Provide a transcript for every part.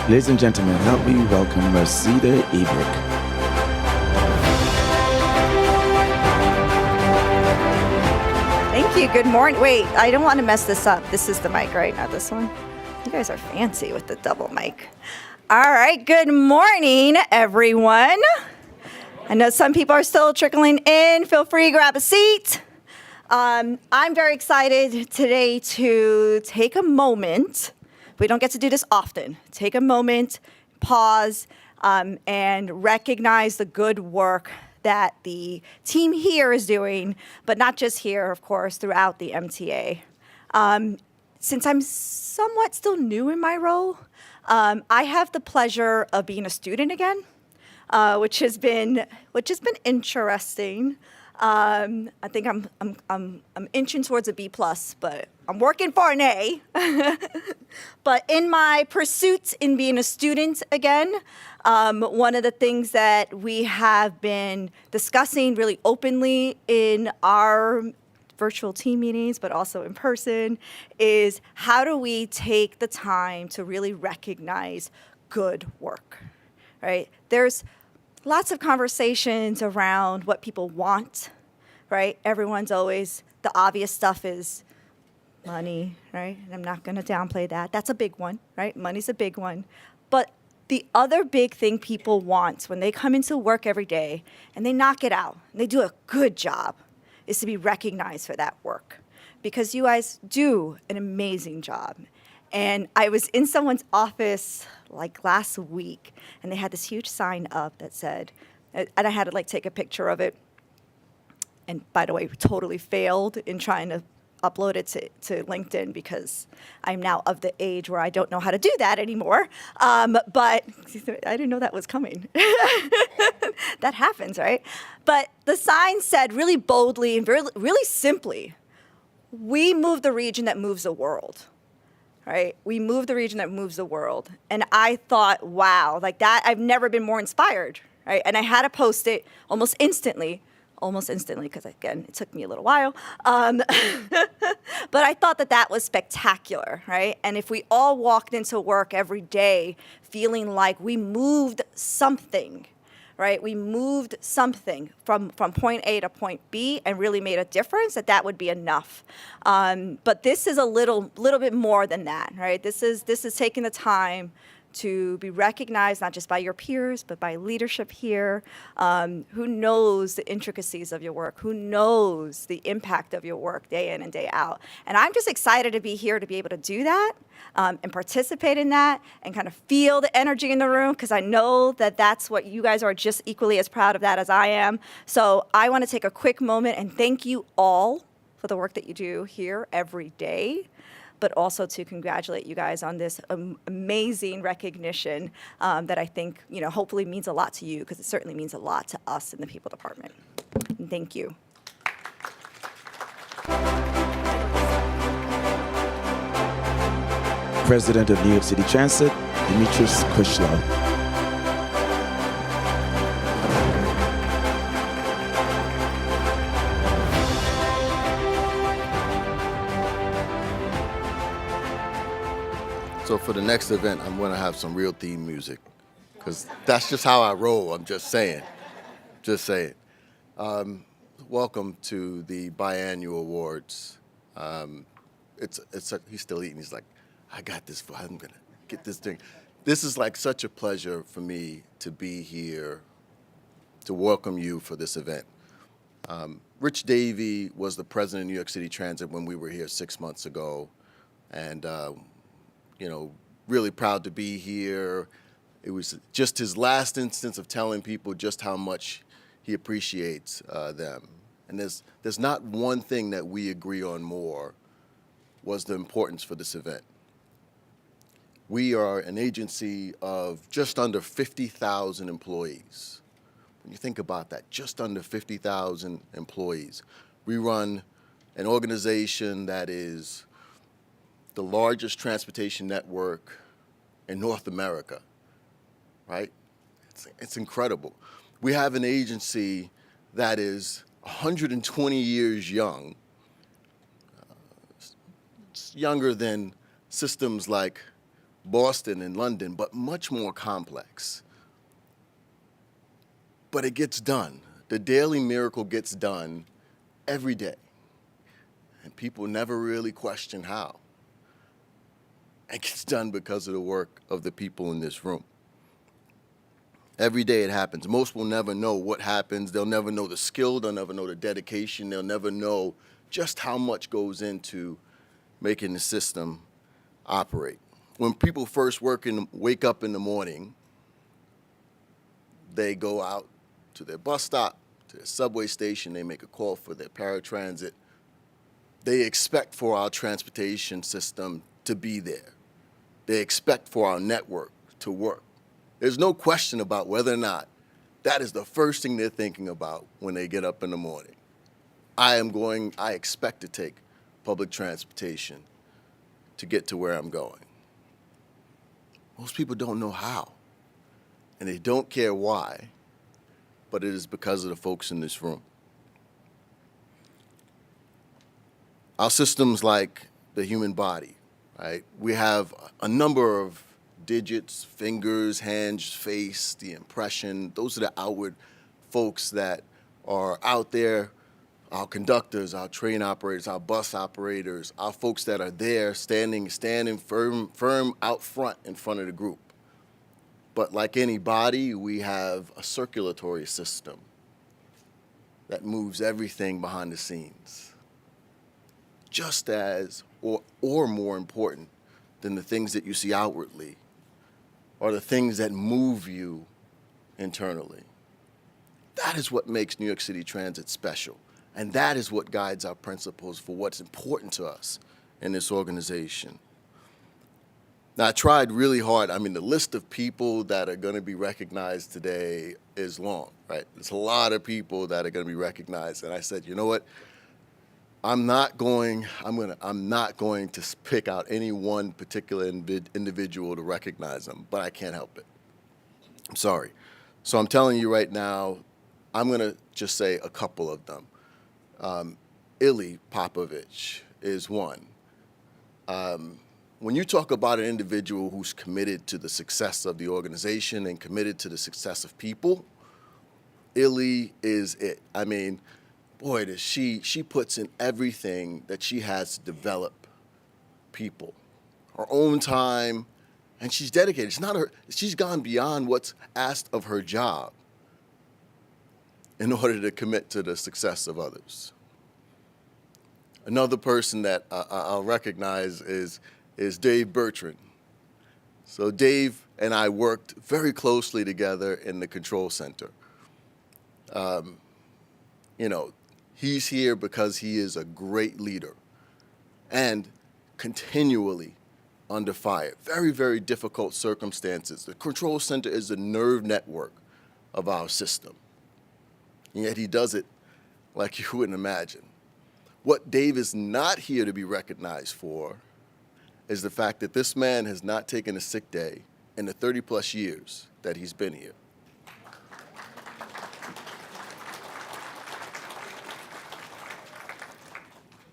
Ladies and gentlemen, help me welcome Mercedes Ebert. Thank you. Good morning. Wait, I don't want to mess this up. This is the mic, right? Not this one. You guys are fancy with the double mic. All right. Good morning, everyone. I know some people are still trickling in. Feel free to grab a seat. I'm very excited today to take a moment. We don't get to do this often. Take a moment, pause, and recognize the good work that the team here is doing, but not just here, of course, throughout the MTA. Since I'm somewhat still new in my role, I have the pleasure of being a student again, which has been interesting. I think I'm inching towards a B plus, but I'm working for an A. But in my pursuit in being a student again, one of the things that we have been discussing really openly in our virtual team meetings, but also in person, is how do we take the time to really recognize good work, right? There's lots of conversations around what people want, right? Everyone's always, the obvious stuff is money, right? And I'm not going to downplay that. That's a big one, right? Money's a big one. But the other big thing people want when they come into work every day and they knock it out, and they do a good job, is to be recognized for that work. Because you guys do an amazing job. And I was in someone's office like last week, and they had this huge sign up that said, and I had to like take a picture of it. And by the way, totally failed in trying to upload it to LinkedIn because I'm now of the age where I don't know how to do that anymore. But I didn't know that was coming. That happens, right? But the sign said really boldly and really simply, we move the region that moves the world. Right? We move the region that moves the world. And I thought, wow, like that, I've never been more inspired, right? And I had to post it almost instantly, because again, it took me a little while. But I thought that was spectacular, right? And if we all walked into work every day feeling like we moved something, right? We moved something from point A to point B and really made a difference, that would be enough. But this is a little bit more than that, right? This is taking the time to be recognized not just by your peers, but by leadership here, who knows the intricacies of your work, who knows the impact of your work day in and day out. And I'm just excited to be here to be able to do that and participate in that and kind of feel the energy in the room, because I know that that's what you guys are just equally as proud of that as I am. So I want to take a quick moment and thank you all for the work that you do here every day, but also to congratulate you guys on this amazing recognition that I think, hopefully means a lot to you, because it certainly means a lot to us in the People Department. And thank you. President of New York City Transit, Demetrius Kushlow. So for the next event, I'm going to have some real theme music, because that's just how I roll. I'm just saying. Welcome to the biannual awards. He's still eating. He's like, I got this. I'm going to get this thing. This is like such a pleasure for me to be here to welcome you for this event. Rich Davey was the president of New York City Transit when we were here 6 months ago. And really proud to be here. It was just his last instance of telling people just how much he appreciates them. And there's not one thing that we agree on more, was the importance for this event. We are an agency of just under 50,000 employees. When you think about that, just under 50,000 employees. We run an organization that is the largest transportation network in North America, right? It's incredible. We have an agency that is 120 years young. It's younger than systems like Boston and London, but much more complex. But it gets done. The daily miracle gets done every day. And people never really question how. It gets done because of the work of the people in this room. Every day it happens. Most will never know what happens. They'll never know the skill. They'll never know the dedication. They'll never know just how much goes into making the system operate. When people first wake up in the morning, they go out to their bus stop, to their subway station. They make a call for their paratransit. They expect for our transportation system to be there. They expect for our network to work. There's no question about whether or not that is the first thing they're thinking about when they get up in the morning. I expect to take public transportation to get to where I'm going. Most people don't know how, and they don't care why, but it is because of the folks in this room. Our systems, like the human body, right? We have a number of digits, fingers, hands, face, the impression. Those are the outward folks that are out there, our conductors, our train operators, our bus operators, our folks that are there standing firm out front in front of the group. But like any body, we have a circulatory system that moves everything behind the scenes. Just as, or more important than the things that you see outwardly, are the things that move you internally. That is what makes New York City Transit special. And that is what guides our principles for what's important to us in this organization. Now, I tried really hard. I mean, the list of people that are going to be recognized today is long, right? There's a lot of people that are going to be recognized. And I said, you know what? I'm not going to pick out any one particular individual to recognize them, but I can't help it. I'm sorry. So I'm telling you right now, I'm going to just say a couple of them. Ilya Popovich is one. When you talk about an individual who's committed to the success of the organization and committed to the success of people, Illy is it. I mean, boy, does she puts in everything that she has to develop people, her own time, and she's dedicated. She's gone beyond what's asked of her job in order to commit to the success of others. Another person that I'll recognize is Dave Bertrand. So Dave and I worked very closely together in the control center. He's here because he is a great leader and continually under fire. Very, very difficult circumstances. The control center is the nerve network of our system. And yet he does it like you wouldn't imagine. What Dave is not here to be recognized for is the fact that this man has not taken a sick day in the 30-plus years that he's been here.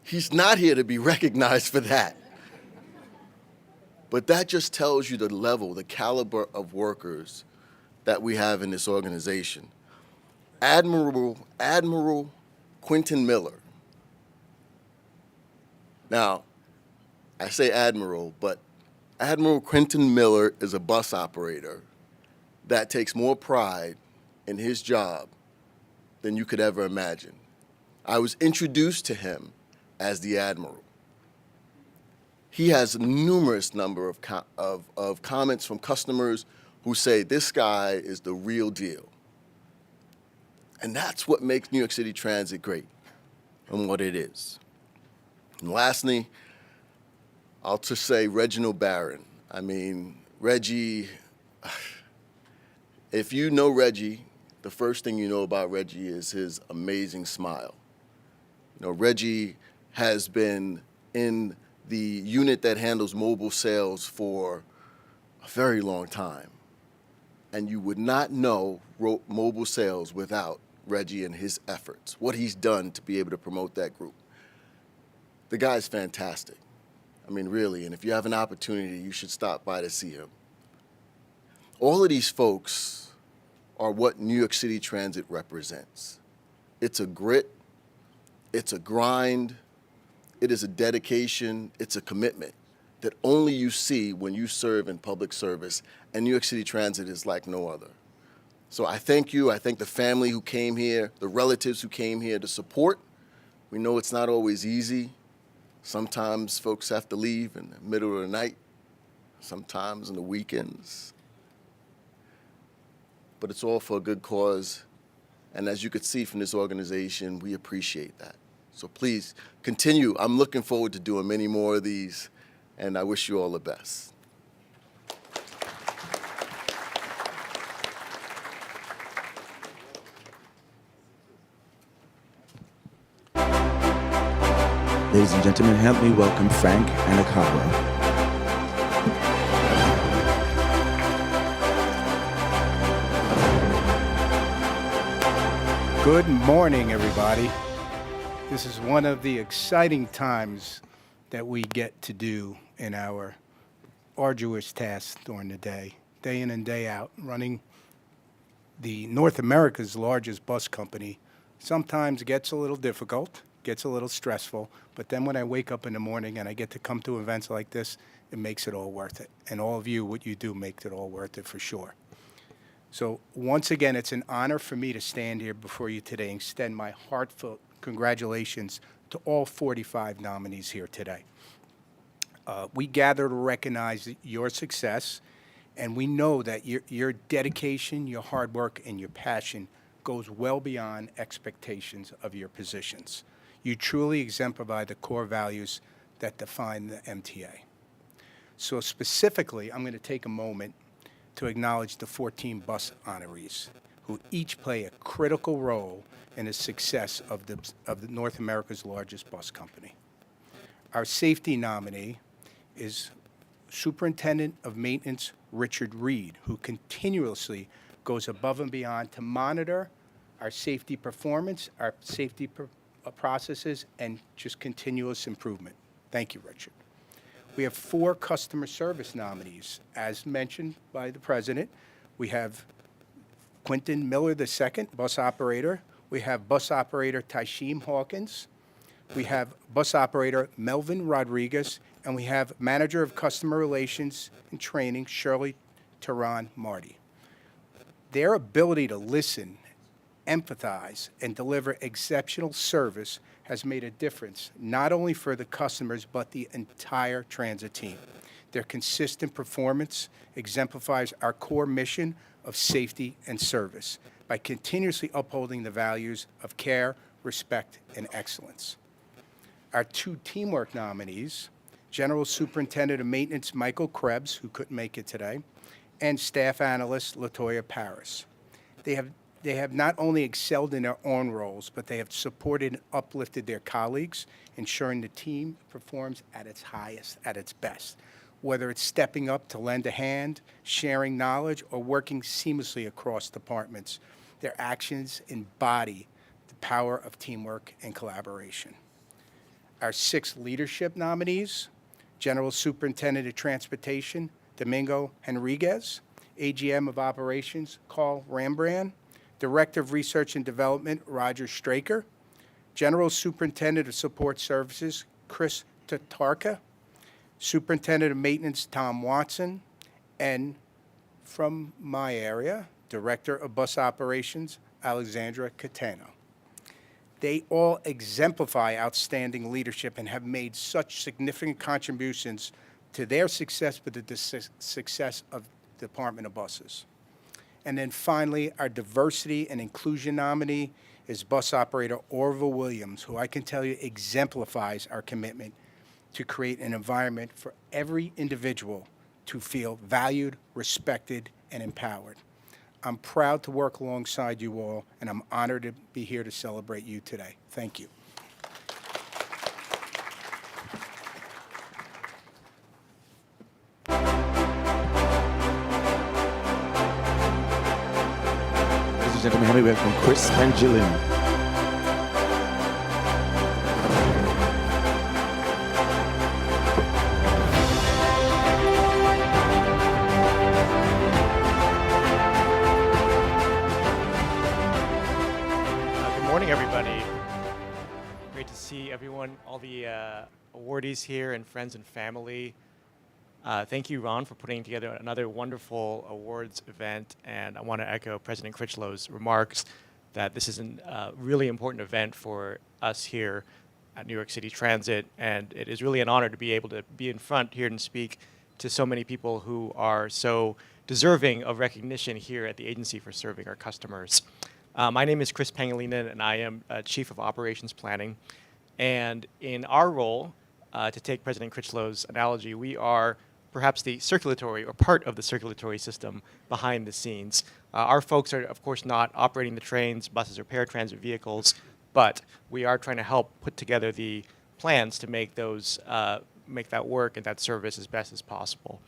He's not here to be recognized for that. But that just tells you the level, the caliber of workers that we have in this organization. Admiral Quentin Miller. Now, I say Admiral, but Admiral Quentin Miller is a bus operator that takes more pride in his job than you could ever imagine. I was introduced to him as the Admiral. He has a numerous number of comments from customers who say this guy is the real deal. And that's what makes New York City Transit great and what it is. And lastly, I'll just say Reginald Barron. I mean, Reggie, if you know Reggie, the first thing you know about Reggie is his amazing smile. Reggie has been in the unit that handles mobile sales for a very long time. And you would not know mobile sales without Reggie and his efforts, what he's done to be able to promote that group. The guy's fantastic. I mean, really, and if you have an opportunity, you should stop by to see him. All of these folks are what New York City Transit represents. It's a grit, it's a grind, it is a dedication, it's a commitment that only you see when you serve in public service, and New York City Transit is like no other. So I thank you, I thank the family who came here, the relatives who came here to support. We know it's not always easy. Sometimes folks have to leave in the middle of the night, sometimes on the weekends. But it's all for a good cause. And as you could see from this organization, we appreciate that. So please continue. I'm looking forward to doing many more of these, and I wish you all the best. Ladies and gentlemen, help me welcome Frank Anacaro. Good morning, everybody. This is one of the exciting times that we get to do in our arduous tasks during the day in and day out. Running the North America's largest bus company sometimes gets a little difficult, gets a little stressful, but then when I wake up in the morning and I get to come to events like this, it makes it all worth it. And all of you, what you do makes it all worth it for sure. So once again, it's an honor for me to stand here before you today and extend my heartfelt congratulations to all 45 nominees here today. We gather to recognize your success, and we know that your dedication, your hard work, and your passion goes well beyond expectations of your positions. You truly exemplify the core values that define the MTA. So specifically, I'm going to take a moment to acknowledge the 14 bus honorees, who each play a critical role in the success of the North America's largest bus company. Our safety nominee is Superintendent of Maintenance Richard Reed, who continuously goes above and beyond to monitor our safety performance, our safety processes, and just continuous improvement. Thank you, Richard. We have 4 customer service nominees. As mentioned by the president, we have Quentin Miller II, bus operator. We have bus operator Taishim Hawkins. We have bus operator Melvin Rodriguez. And we have manager of customer relations and training, Shirley Tehran Marty. Their ability to listen, empathize, and deliver exceptional service has made a difference, not only for the customers, but the entire transit team. Their consistent performance exemplifies our core mission of safety and service by continuously upholding the values of care, respect, and excellence. Our 2 teamwork nominees, General Superintendent of Maintenance Michael Krebs, who couldn't make it today, and Staff Analyst Latoya Paris. They have not only excelled in their own roles, but they have supported and uplifted their colleagues, ensuring the team performs at its highest, at its best, whether it's stepping up to lend a hand, sharing knowledge, or working seamlessly across departments. Their actions embody the power of teamwork and collaboration. Our 6 leadership nominees, General Superintendent of Transportation Domingo Henriquez, AGM of Operations Carl Rembrandt, Director of Research and Development, Roger Straker, General Superintendent of Support Services, Chris Tatarka, Superintendent of Maintenance, Tom Watson, and from my area, Director of Bus Operations, Alexandra Catano. They all exemplify outstanding leadership and have made such significant contributions to their success, but the success of the Department of Buses. And then finally, our diversity and inclusion nominee is bus operator Orville Williams, who I can tell you exemplifies our commitment to create an environment for every individual to feel valued, respected, and empowered. I'm proud to work alongside you all, and I'm honored to be here to celebrate you today. Thank you. Ladies and gentlemen, help me welcome Chris Pangilian. everybody. Great to see everyone, all the awardees here and friends and family. Thank you, Ron, for putting together another wonderful awards event. And I want to echo President Critchlow's remarks that this is a really important event for us here at New York City Transit. And it is really an honor to be able to be in front here and speak to so many people who are so deserving of recognition here at the agency for serving our customers. My name is Chris Pangilinan, and I am Chief of Operations Planning. And in our role, to take President Critchlow's analogy, we are perhaps the circulatory or part of the circulatory system behind the scenes. Our folks are, of course, not operating the trains, buses, or paratransit vehicles, but we are trying to help put together the plans to make those make that work and that service as best as possible.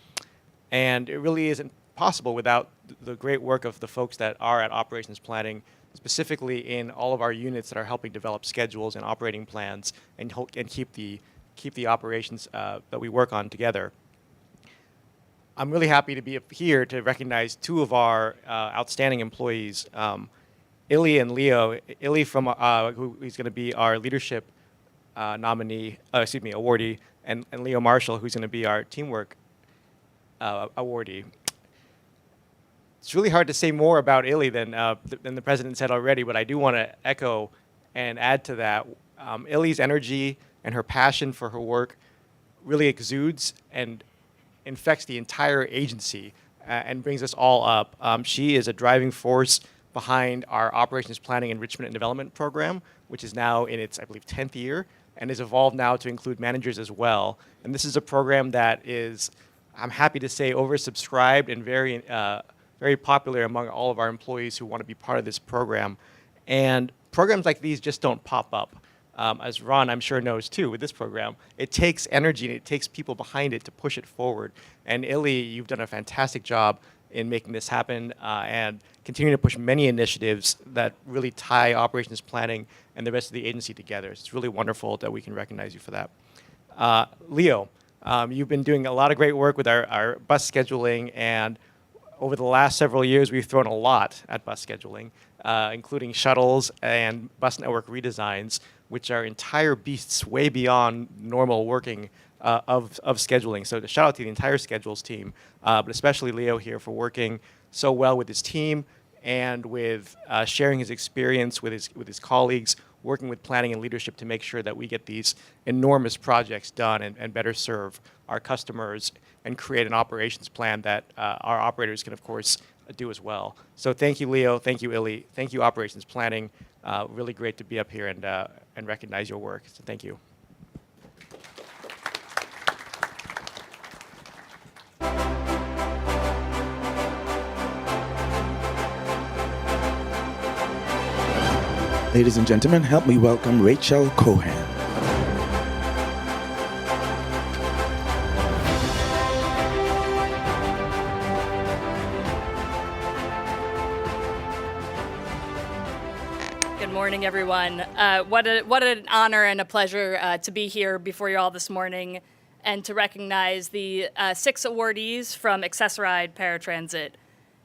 And it really isn't possible without the great work of the folks that are at operations planning, specifically in all of our units that are helping develop schedules and operating plans and keep the operations that we work on together. I'm really happy to be here to recognize two of our outstanding employees, Illy and Leo. Illy from who is going to be our leadership awardee, and Leo Marshall, who's going to be our teamwork awardee. It's really hard to say more about Illy than the president said already, but I do want to echo and add to that. Illy's energy and her passion for her work really exudes and infects the entire agency and brings us all up. She is a driving force behind our operations planning, enrichment, and development program, which is now in its, I believe, 10th year, and is evolved now to include managers as well. And this is a program that is, I'm happy to say, oversubscribed and very popular among all of our employees who want to be part of this program. And programs like these just don't pop up. As Ron, I'm sure, knows too, with this program, it takes energy and it takes people behind it to push it forward. And Illy, you've done a fantastic job in making this happen and continuing to push many initiatives that really tie operations planning and the rest of the agency together. It's really wonderful that we can recognize you for that. Leo, you've been doing a lot of great work with our bus scheduling, and over the last several years, we've thrown a lot at bus scheduling, including shuttles and bus network redesigns, which are entire beasts way beyond normal working of scheduling. So to shout out to the entire schedules team, but especially Leo here for working so well with his team and with sharing his experience with his colleagues, working with planning and leadership to make sure that we get these enormous projects done and better serve our customers and create an operations plan that our operators can, of course, do as well. So thank you, Leo. Thank you, Illy. Thank you, operations planning. Really great to be up here and recognize your work. So thank you. Ladies and gentlemen, help me welcome Rachel Cohen. Good morning, everyone. What an honor and a pleasure to be here before you all this morning and to recognize the 6 awardees from Access-a-Ride Paratransit.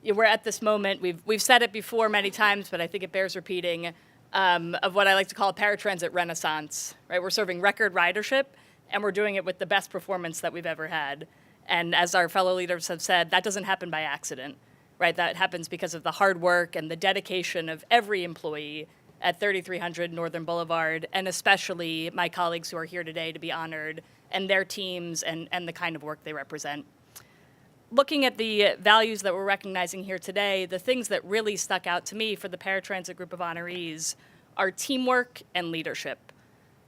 We're at this moment, we've said it before many times, but I think it bears repeating, of what I like to call a paratransit renaissance, right? We're serving record ridership, and we're doing it with the best performance that we've ever had. And as our fellow leaders have said, that doesn't happen by accident, right? That happens because of the hard work and the dedication of every employee at 3300 Northern Boulevard, and especially my colleagues who are here today to be honored, and their teams and the kind of work they represent. Looking at the values that we're recognizing here today, the things that really stuck out to me for the paratransit group of honorees are teamwork and leadership.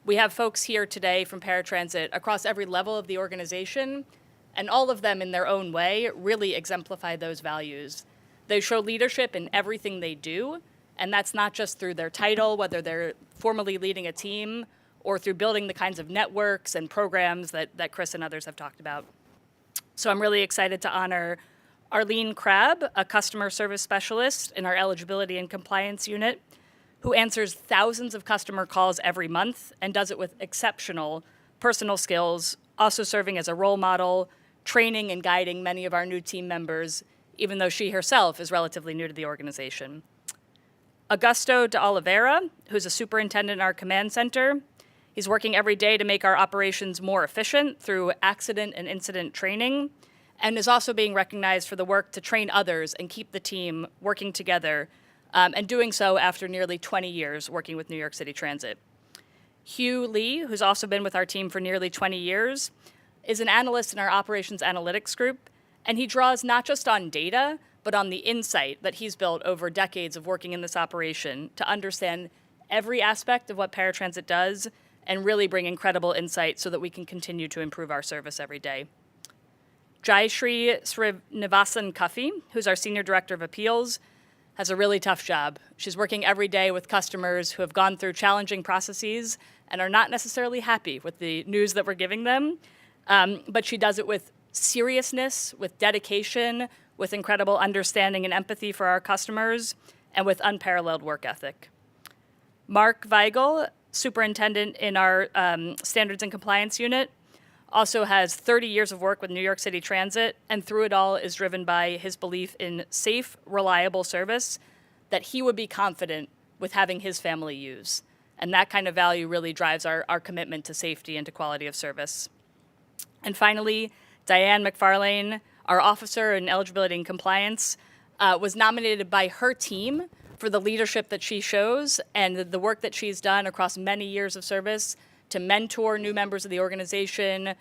We have folks here today from paratransit across every level of the organization, and all of them in their own way really exemplify those values. They show leadership in everything they do, and that's not just through their title, whether they're formally leading a team or through building the kinds of networks and programs that Chris and others have talked about. So I'm really excited to honor Arlene Crabb, a customer service specialist in our eligibility and compliance unit, who answers thousands of customer calls every month and does it with exceptional personal skills, also serving as a role model, training and guiding many of our new team members, even though she herself is relatively new to the organization. Augusto de Oliveira, who's a superintendent in our command center. He's working every day to make our operations more efficient through accident and incident training, and is also being recognized for the work to train others and keep the team working together, and doing so after nearly 20 years working with New York City Transit. Hugh Lee, who's also been with our team for nearly 20 years, is an analyst in our operations analytics group, and he draws not just on data, but on the insight that he's built over decades of working in this operation to understand every aspect of what paratransit does and really bring incredible insight so that we can continue to improve our service every day. Jayashree Srinivasan Cuffey, who's our Senior Director of Appeals, has a really tough job. She's working every day with customers who have gone through challenging processes and are not necessarily happy with the news that we're giving them, but she does it with seriousness, with dedication, with incredible understanding and empathy for our customers, and with unparalleled work ethic. Mark Weigel, superintendent in our Standards and Compliance Unit, also has 30 years of work with New York City Transit, and through it all is driven by his belief in safe, reliable service that he would be confident with having his family use. And that kind of value really drives our commitment to safety and to quality of service. And finally, Diane McFarlane, our officer in eligibility and compliance, was nominated by her team for the leadership that she shows and the work that she's done across many years of service to mentor new members of the organization,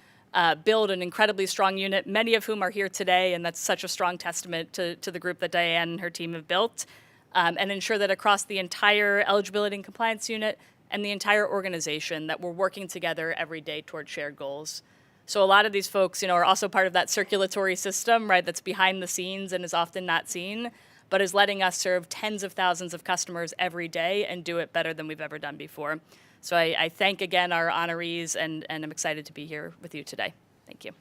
build an incredibly strong unit, many of whom are here today, and that's such a strong testament to the group that Diane and her team have built, and ensure that across the entire eligibility and compliance unit and the entire organization that we're working together every day toward shared goals. So a lot of these folks, are also part of that circulatory system, right, that's behind the scenes and is often not seen, but is letting us serve tens of thousands of customers every day and do it better than we've ever done before. So I thank again our honorees, and I'm excited to be here with you today. Thank you.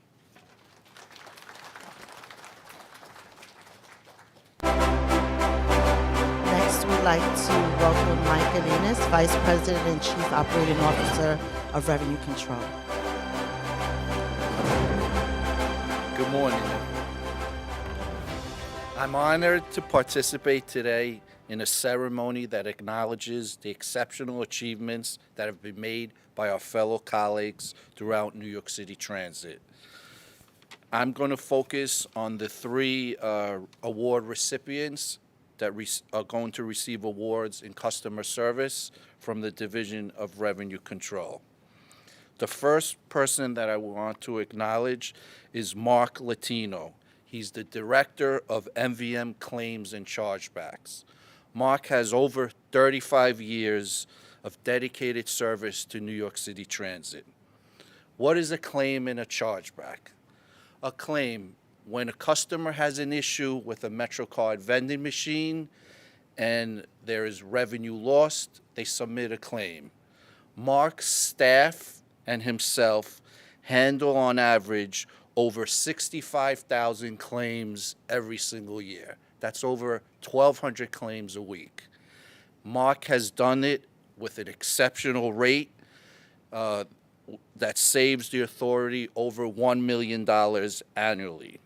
Next, we'd like to welcome Mike Arenas, Vice President and Chief Operating Officer of Revenue Control. Good morning. I'm honored to participate today in a ceremony that acknowledges the exceptional achievements that have been made by our fellow colleagues throughout New York City Transit. I'm going to focus on the three award recipients that are going to receive awards in customer service from the Division of Revenue Control. The first person that I want to acknowledge is Mark Latino. He's the Director of MVM Claims and Chargebacks. Mark has over 35 years of dedicated service to New York City Transit. What is a claim and a chargeback? A claim, when a customer has an issue with a MetroCard vending machine and there is revenue lost, they submit a claim. Mark's staff and himself handle on average over 65,000 claims every single year. That's over 1,200 claims a week. Mark has done it with an exceptional rate that saves the authority over $1 million annually.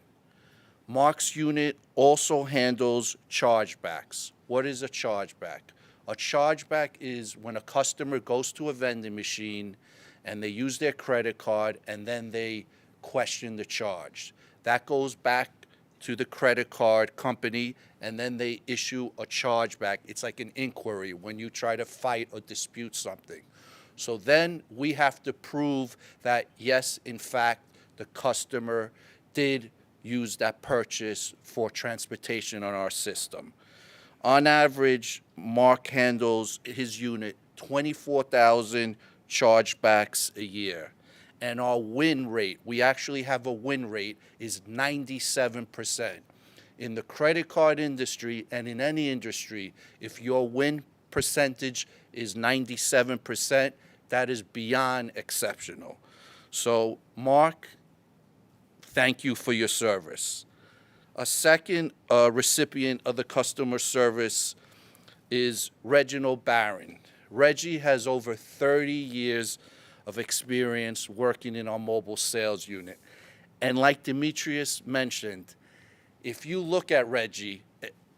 Mark's unit also handles chargebacks. What is a chargeback? A chargeback is when a customer goes to a vending machine and they use their credit card and then they question the charge. That goes back to the credit card company, and then they issue a chargeback. It's like an inquiry when you try to fight or dispute something. So then we have to prove that, yes, in fact, the customer did use that purchase for transportation on our system. On average, Mark handles his unit 24,000 chargebacks a year. And our win rate, we actually have a win rate, is 97%. In the credit card industry and in any industry, if your win percentage is 97%, that is beyond exceptional. So, Mark, thank you for your service. A second recipient of the customer service is Reginald Barron. Reggie has over 30 years of experience working in our mobile sales unit. And like Demetrius mentioned, if you look at Reggie,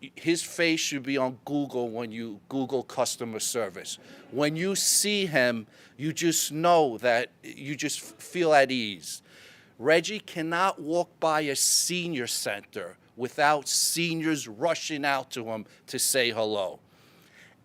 his face should be on Google when you Google customer service. When you see him, you just know that you just feel at ease. Reggie cannot walk by a senior center without seniors rushing out to him to say hello.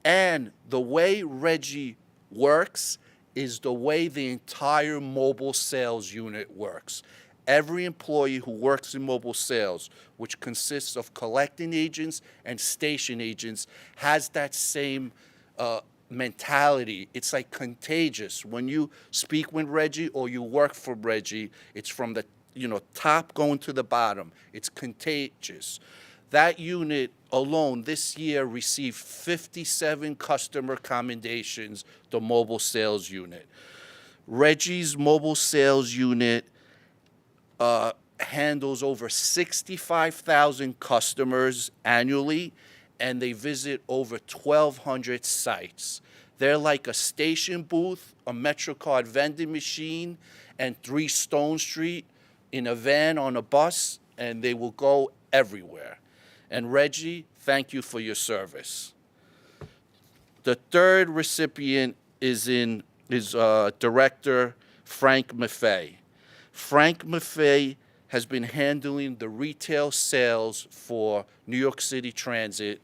And the way Reggie works is the way the entire mobile sales unit works. Every employee who works in mobile sales, which consists of collecting agents and station agents, has that same mentality. It's like contagious. When you speak with Reggie or you work for Reggie, it's from the top going to the bottom. It's contagious. That unit alone this year received 57 customer commendations, the mobile sales unit. Reggie's mobile sales unit handles over 65,000 customers annually, and they visit over 1,200 sites. They're like a station booth, a MetroCard vending machine, and 3 Stone Street in a van on a bus, and they will go everywhere. And Reggie, thank you for your service. The third recipient is Director Frank Maffei. Frank Maffei has been handling the retail sales for New York City Transit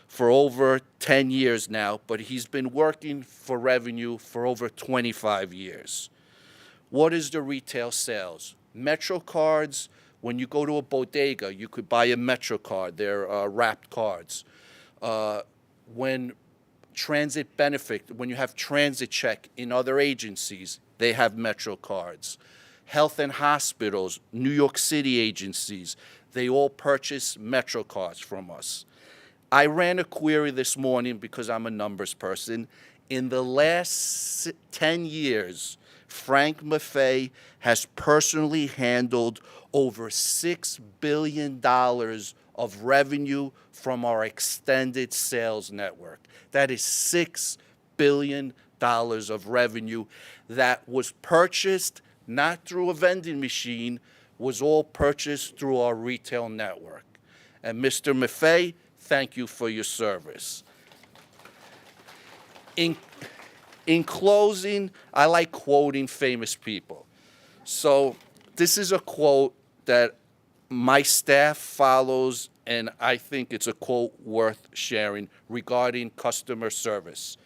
for over 10 years now, but he's been working for revenue for over 25 years. What is the retail sales? MetroCards, when you go to a bodega, you could buy a MetroCard. They're wrapped cards. When Transit Benefit, when you have Transit Check in other agencies, they have MetroCards. Health and hospitals, New York City agencies, they all purchase MetroCards from us. I ran a query this morning because I'm a numbers person. In the last 10 years, Frank Maffei has personally handled over $6 billion of revenue from our extended sales network. That is $6 billion of revenue that was purchased not through a vending machine, was all purchased through our retail network. And Mr. Maffei, thank you for your service. In closing, I like quoting famous people. So this is a quote that my staff follows, and I think it's a quote worth sharing regarding customer service.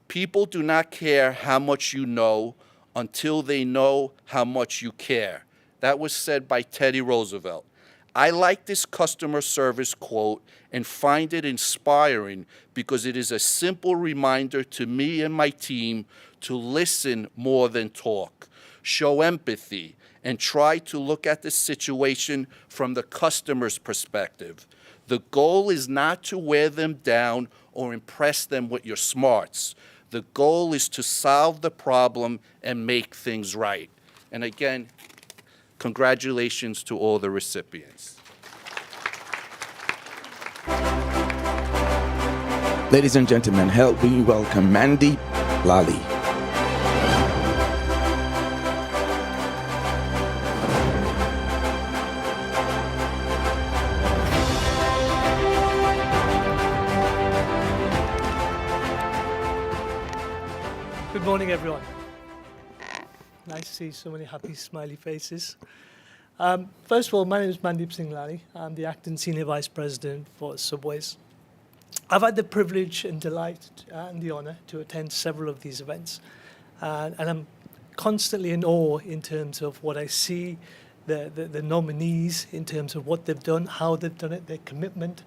People do not care how much you know until they know how much you care. That was said by Teddy Roosevelt. I like this customer service quote and find it inspiring because it is a simple reminder to me and my team to listen more than talk, show empathy, and try to look at the situation from the customer's perspective. The goal is not to wear them down or impress them with your smarts. The goal is to solve the problem and make things right. And again, congratulations to all the recipients. Ladies and gentlemen, help me welcome Mandeep Lally. Good morning, everyone. Nice to see so many happy, smiley faces. First of all, my name is Mandeep Singh Lally. I'm the Acting Senior Vice President for Subways. I've had the privilege and delight and the honor to attend several of these events. And I'm constantly in awe in terms of what I see, the nominees, in terms of what they've done, how they've done it, their commitment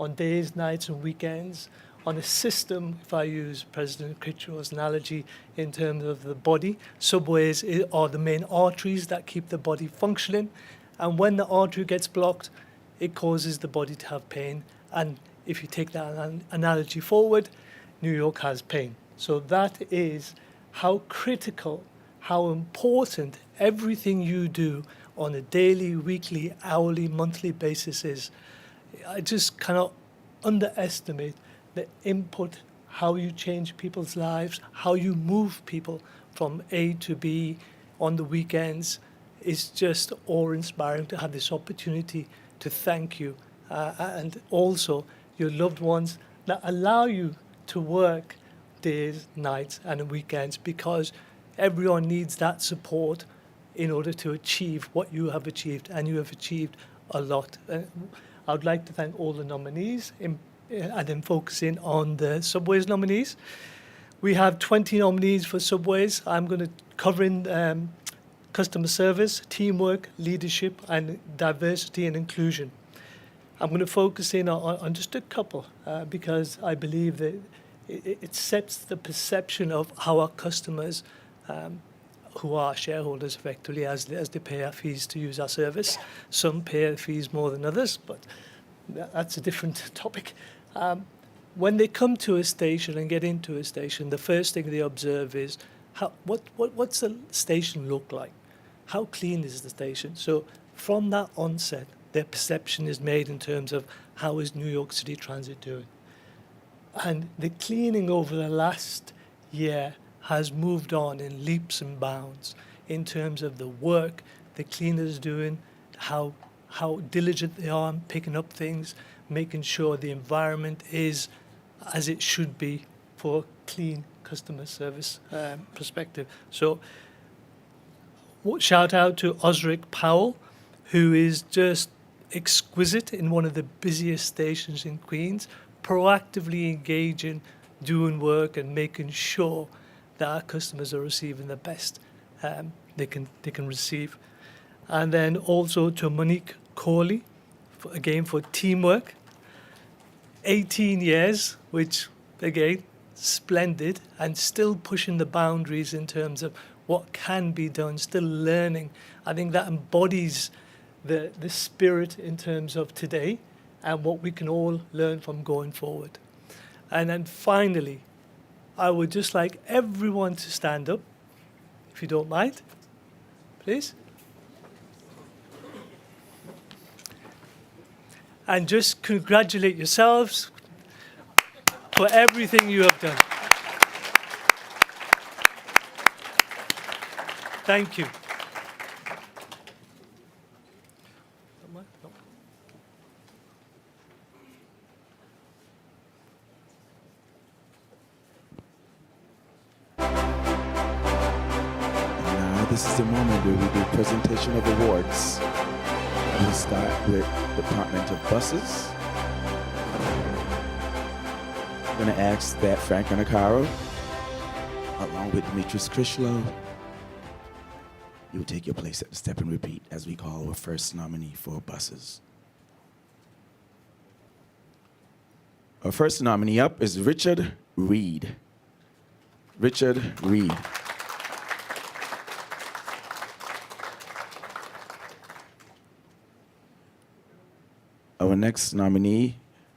on days, nights, and weekends, on a system, if I use President Critchow's analogy, in terms of the body. Subways are the main arteries that keep the body functioning. And when the artery gets blocked, it causes the body to have pain. And if you take that analogy forward, New York has pain. So that is how critical, how important everything you do on a daily, weekly, hourly, monthly basis is. I just cannot underestimate the input, how you change people's lives, how you move people from A to B on the weekends. It's just awe-inspiring to have this opportunity to thank you and also your loved ones that allow you to work days, nights, and weekends, because everyone needs that support in order to achieve what you have achieved, and you have achieved a lot. I would like to thank all the nominees, and then focusing on the Subways nominees. We have 20 nominees for Subways. I'm going to cover in customer service, teamwork, leadership, and diversity and inclusion. I'm going to focus in on just a couple because I believe that it sets the perception of how our customers, who are shareholders effectively, as they pay our fees to use our service. Some pay our fees more than others, but that's a different topic. When they come to a station and get into a station, the first thing they observe is what's the station look like? How clean is the station? So from that onset, their perception is made in terms of how is New York City Transit doing. And the cleaning over the last year has moved on in leaps and bounds in terms of the work the cleaners doing, how diligent they are in picking up things, making sure the environment is as it should be for clean customer service perspective. So shout out to Osric Powell, who is just exquisite in one of the busiest stations in Queens, proactively engaging, doing work and making sure that our customers are receiving the best they can receive. And then also to Monique Corley, again for teamwork. 18 years, which again, splendid, and still pushing the boundaries in terms of what can be done, still learning. I think that embodies the spirit in terms of today and what we can all learn from going forward. And then finally, I would just like everyone to stand up, if you don't mind, please. And just congratulate yourselves for everything you have done. Thank you. Now this is the moment where we do presentation of awards. We'll start with Department of Buses. I'm going to ask that Frank Anacaro, along with Demetrius Krishlow, you'll take your place at the step and repeat as we call our first nominee for buses. Our first nominee up is Richard Reed. Richard Reed. Our next nominee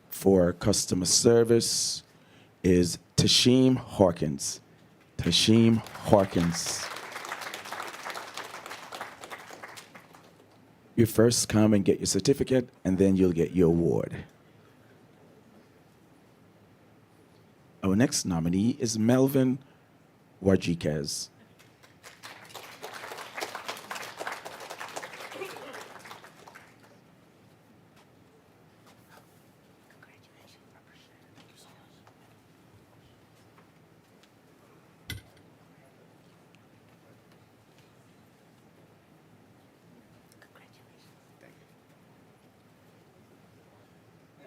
for customer service is Tashim Hawkins. Tashim Hawkins. You first come and get your certificate, and then you'll get your award. Our next nominee is Melvin Wajikez.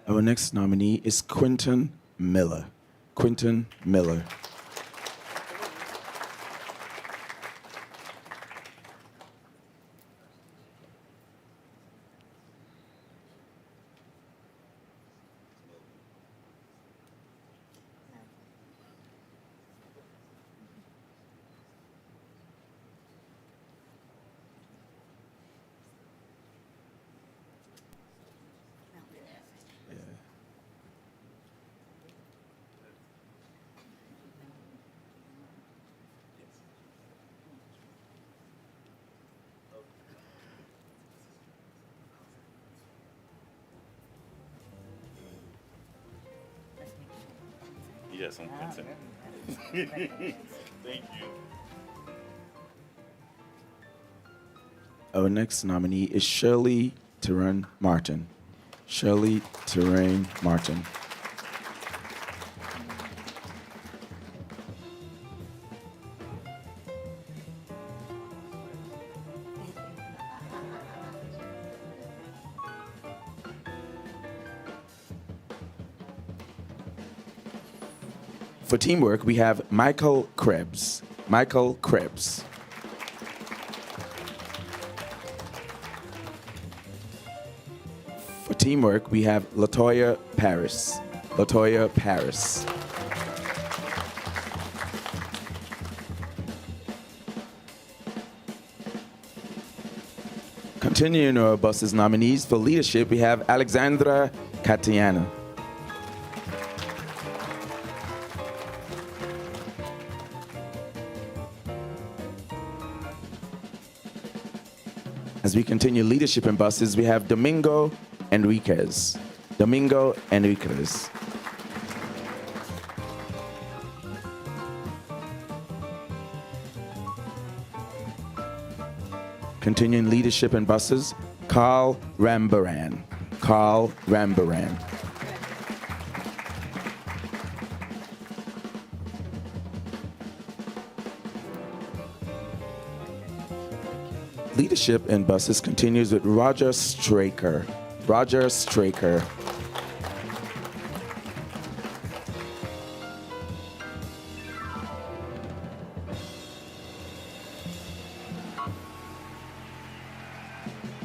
Our next nominee is Quentin Miller. Quentin Miller. Yes, I'm Quentin. Thank you. Our next nominee is Shirley Teran Martin. Shirley Terrain Martin. For teamwork, we have Michael Krebs. Michael Krebs. For teamwork, we have Latoya Paris. Latoya Paris. Continuing our buses nominees for leadership, we have Alexandra Katiana. As we continue leadership in buses, we have Domingo Enriquez. Domingo Enriquez. Continuing leadership in buses, Carl Rambaran. Carl Rambaran. Leadership in buses continues with Roger Straker. Roger Straker.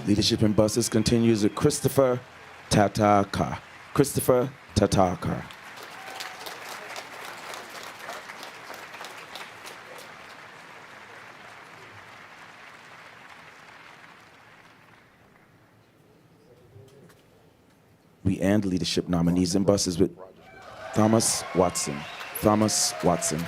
Leadership in buses continues with Christopher Tataka. Christopher Tataka. We end leadership nominees in buses with Thomas Watson. Thomas Watson.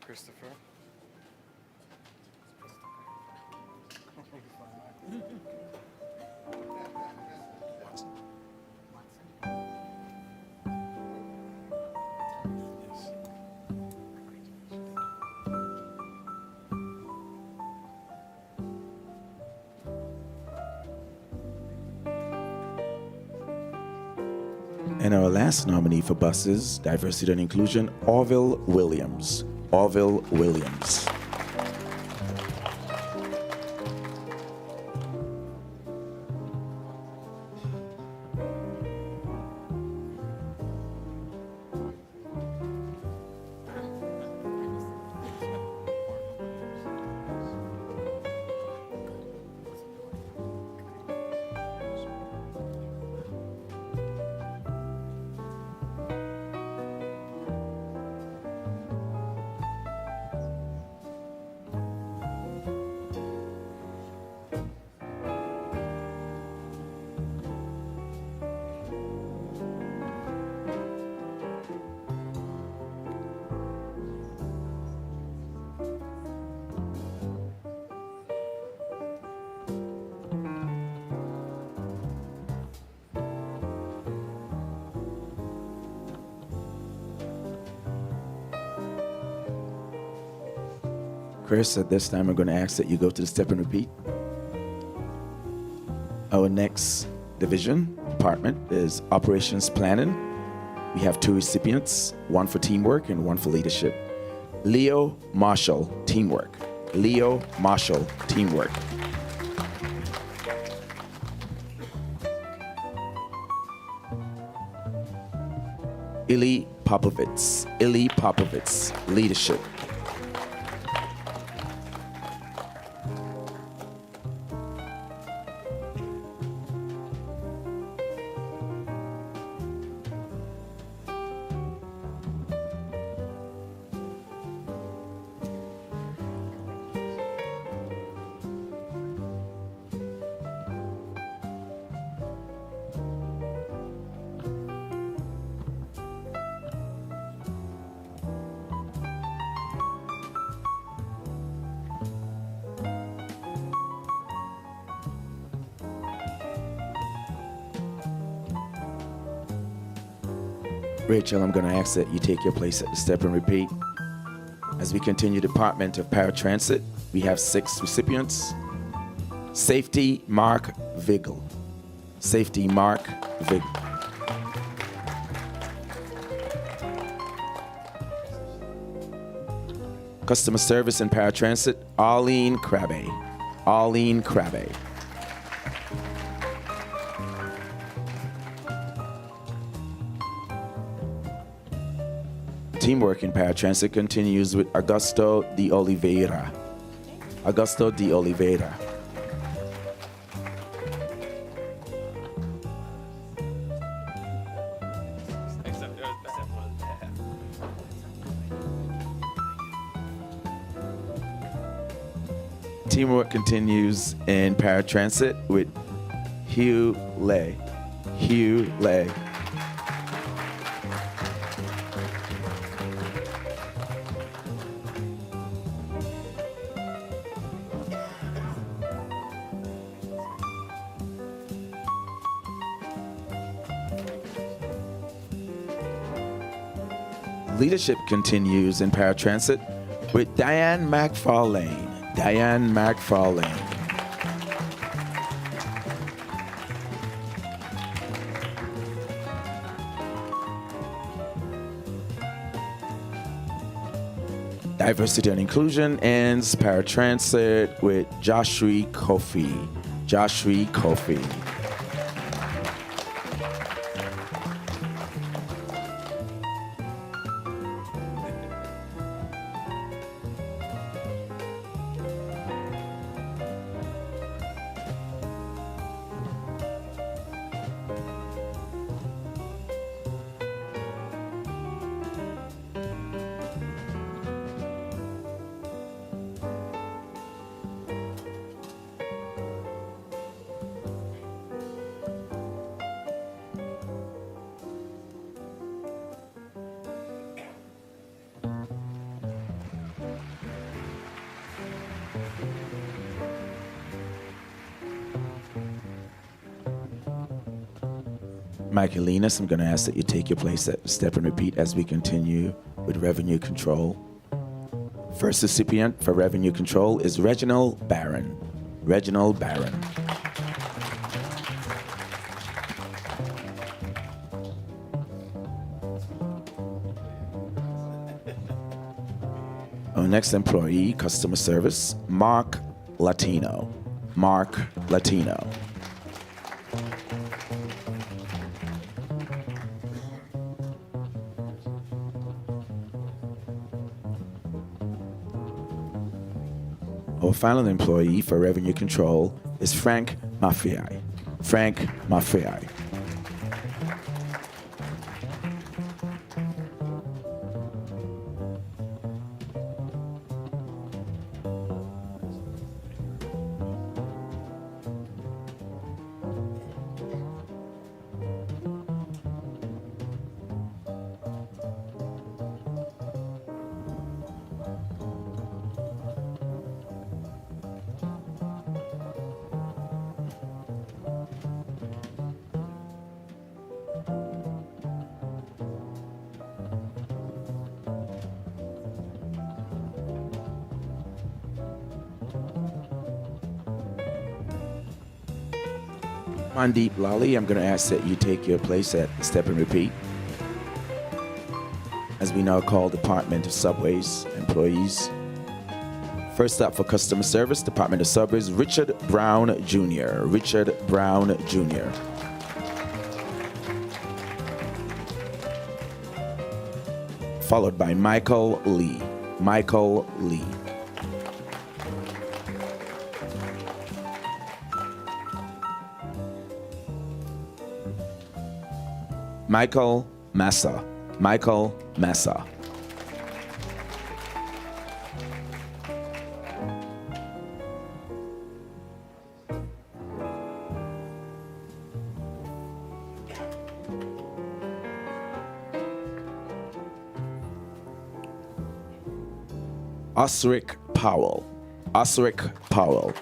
Christopher. And our last nominee for buses, diversity and inclusion, Orville Williams. Orville Williams. Chris, at this time, I'm going to ask that you go to the step and repeat. Our next division, department, is operations planning. We have 2 recipients, one for teamwork and one for leadership. Leo Marshall, teamwork. Leo Marshall, teamwork. Ili Popovits. Ili Popovits, leadership. Rachel, I'm going to ask that you take your place at the step and repeat. As we continue Department of Paratransit, we have 6 recipients. Safety, Mark Vigel. Safety, Mark Vigel. Customer Service and Paratransit, Arlene Krabbe. Arlene Krabbe. Teamwork in Paratransit continues with Augusto de Oliveira. Augusto de Oliveira. Teamwork continues in Paratransit with Hugh Lay. Hugh Lay. Leadership continues in Paratransit with Diane McFarlane. Diane McFarlane. Diversity and Inclusion ends Paratransit with Joshua Kofi. Joshua Kofi. Michael Linus, I'm going to ask that you take your place at step and repeat as we continue with revenue control. First recipient for revenue control is Reginald Barron. Reginald Barron. Our next employee, customer service, Mark Latino. Mark Latino. Our final employee for revenue control is Frank Maffei. Frank Maffei. Mandeep Lally, I'm going to ask that you take your place at step and repeat. As we now call Department of Subways employees. First up for customer service, Department of Subways, Richard Brown Jr. Richard Brown Jr. Followed by Michael Lee. Michael Lee. Michael Massa. Michael Massa. Osric Powell. Osric Powell.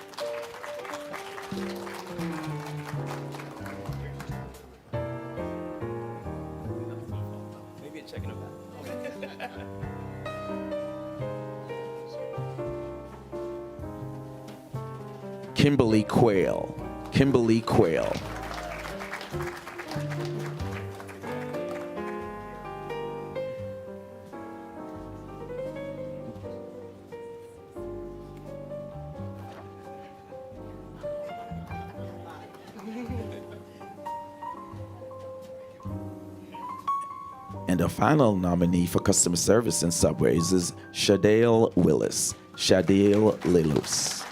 Checking them out. Kimberly Quayle. Kimberly Quayle. And the final nominee for customer service in Subways is Shadale Willis. Shadale Lilus.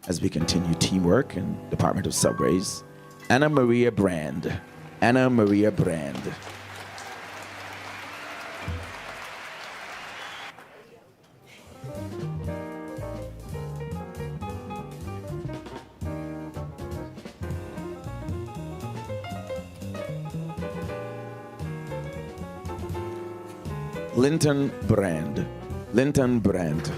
As we continue teamwork in Department of Subways, Anna Maria Brand. Anna Maria Brand. Linton Brand. Linton Brand.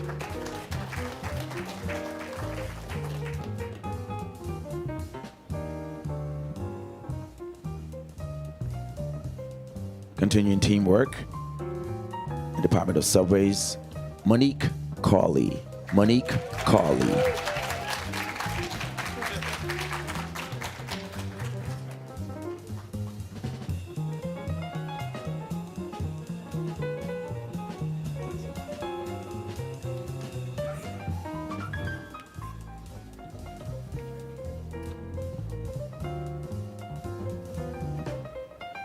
Continuing teamwork in Department of Subways, Monique Cawley. Monique Cawley.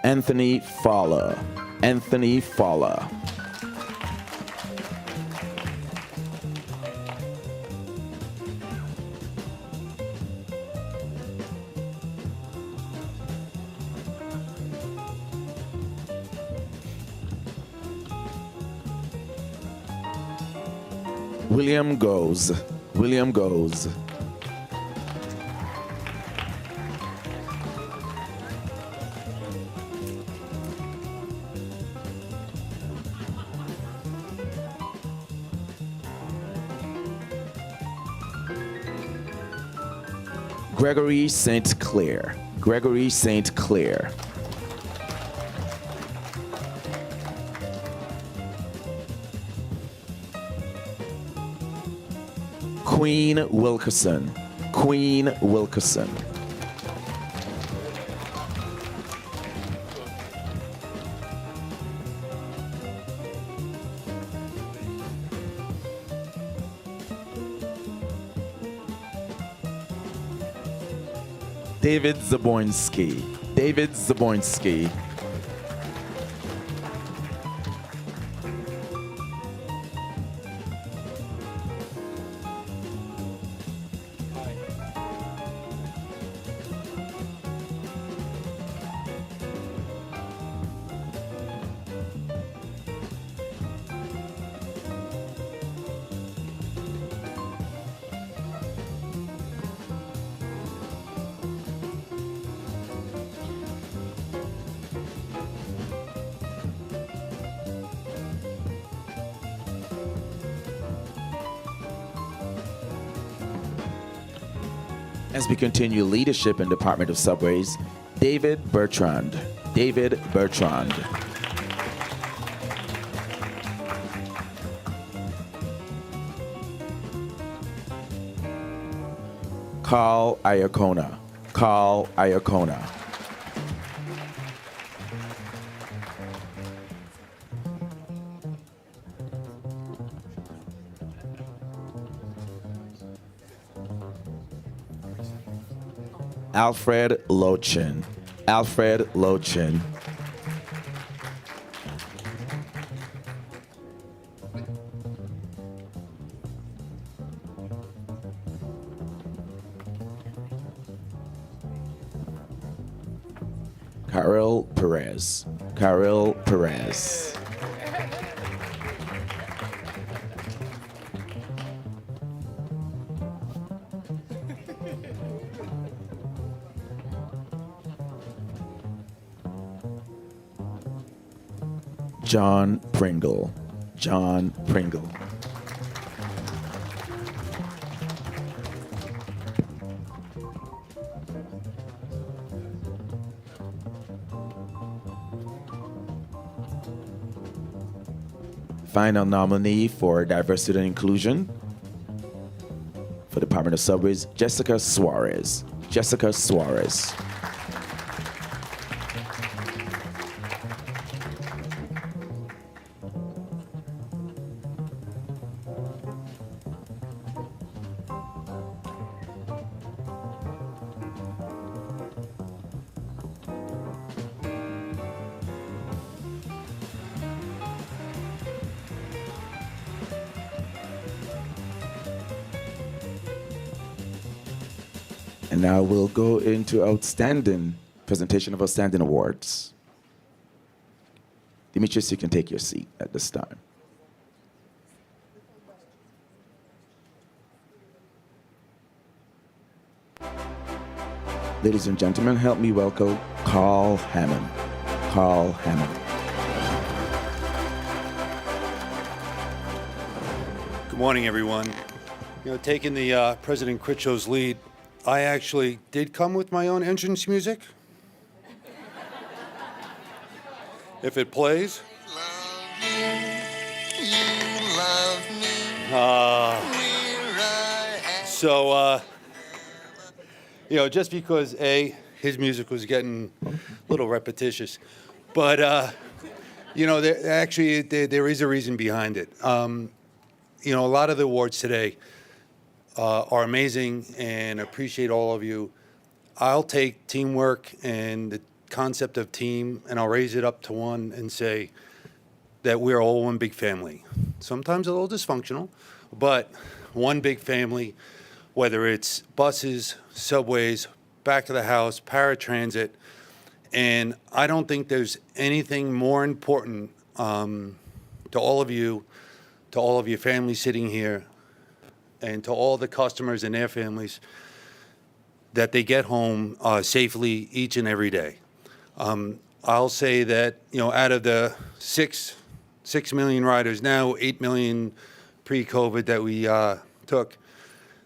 Anthony Fowler. Anthony Fowler. William Goes. William Goes. Gregory St. Clair. Gregory St. Clair. Queen Wilkerson. Queen Wilkerson. David Zaboinski. David Zaboinski. As we continue leadership in Department of Subways, David Bertrand. David Bertrand. Carl Iacona. Carl Iacona. Alfred Lochin. Alfred Lochin. Carol Perez. Carol Perez. John Pringle. John Pringle. final nominee for Diversity and Inclusion for Department of Subways, Jessica Suarez. Jessica Suarez. And now we'll go into outstanding, presentation of outstanding awards. Demetrius, you can take your seat at this time. Ladies and gentlemen, help me welcome Carl Hammond. Carl Hammond. Good morning, everyone. Taking the President Critchow's lead, I actually did come with my own entrance music. If it plays. Just because his music was getting a little repetitious, but there is a reason behind it. A lot of the awards today are amazing and appreciate all of you. I'll take teamwork and the concept of team and I'll raise it up to one and say that we're all one big family. Sometimes a little dysfunctional, but one big family, whether it's buses, subways, back of the house, paratransit. And I don't think there's anything more important to all of you, to all of your families sitting here, and to all the customers and their families, that they get home safely each and every day. I'll say that, out of the 6 million riders now, 8 million pre-COVID that we took,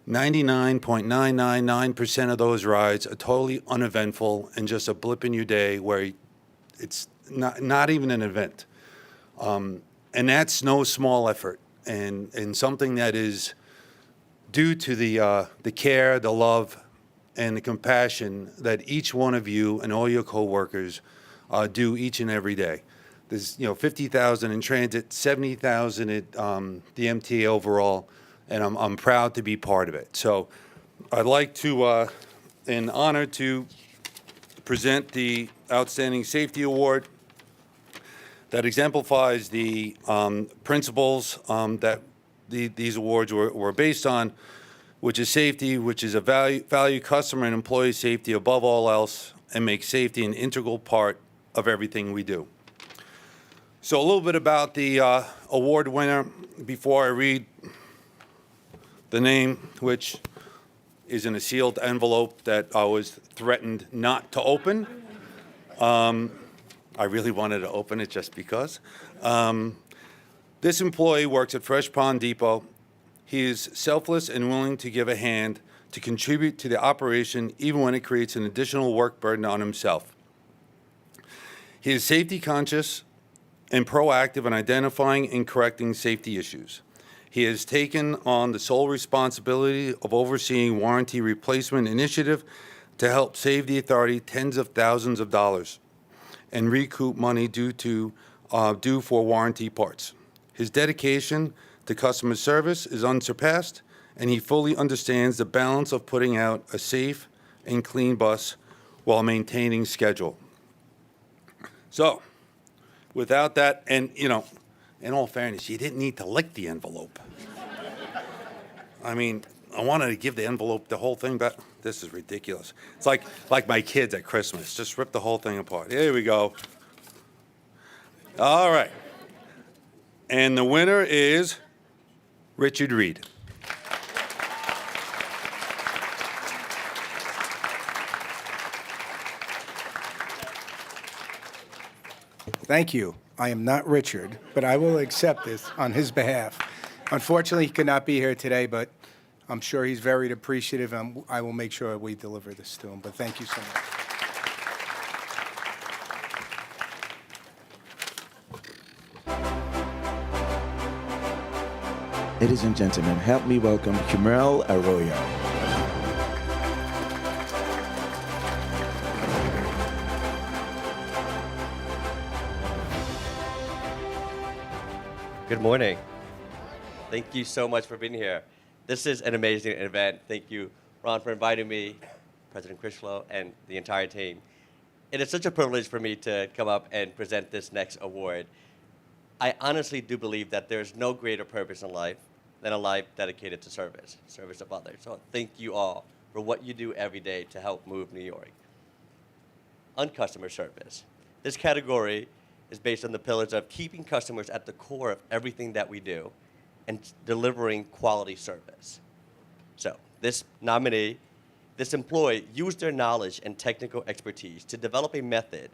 99.999% of those rides are totally uneventful and just a blip in your day where it's not even an event. And that's no small effort and something that is due to the care, the love, and the compassion that each one of you and all your coworkers do each and every day. There's 50,000 in transit, 70,000 at the MTA overall, and I'm proud to be part of it. So I'd like to, in honor to present the Outstanding Safety Award that exemplifies the principles that these awards were based on, which is safety, which is a value customer and employee safety above all else, and make safety an integral part of everything we do. So a little bit about the award winner before I read the name, which is in a sealed envelope that I was threatened not to open. I really wanted to open it just because. This employee works at Fresh Pond Depot. He is selfless and willing to give a hand to contribute to the operation even when it creates an additional work burden on himself. He is safety conscious and proactive in identifying and correcting safety issues. He has taken on the sole responsibility of overseeing warranty replacement initiative to help save the authority tens of thousands of dollars and recoup money due for warranty parts. His dedication to customer service is unsurpassed, and he fully understands the balance of putting out a safe and clean bus while maintaining schedule. So, without that, and in all fairness, you didn't need to lick the envelope. I mean, I wanted to give the envelope the whole thing back. This is ridiculous. It's like my kids at Christmas. Just rip the whole thing apart. Here we go. All right. And the winner is Richard Reed. Thank you. I am not Richard, but I will accept this on his behalf. Unfortunately, he could not be here today, but I'm sure he's very appreciative, and I will make sure we deliver this to him. But thank you so much. Ladies and gentlemen, help me welcome Kumel Arroyo. Good morning. Thank you so much for being here. This is an amazing event. Thank you, Ron, for inviting me, President Critchlow, and the entire team. It is such a privilege for me to come up and present this next award. I honestly do believe that there's no greater purpose in life than a life dedicated to service of others. So thank you all for what you do every day to help move New York. On customer service, this category is based on the pillars of keeping customers at the core of everything that we do and delivering quality service. So this nominee, this employee used their knowledge and technical expertise to develop a method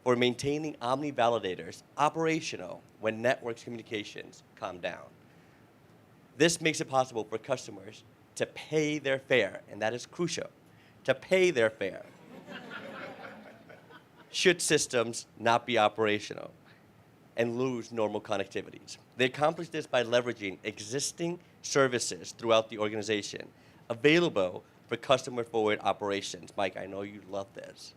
for maintaining Omni validators operational when network communications calm down. This makes it possible for customers to pay their fare, and that is crucial, to pay their fare should systems not be operational and lose normal connectivities. They accomplish this by leveraging existing services throughout the organization available for customer-forward operations. Mike, I know you love this.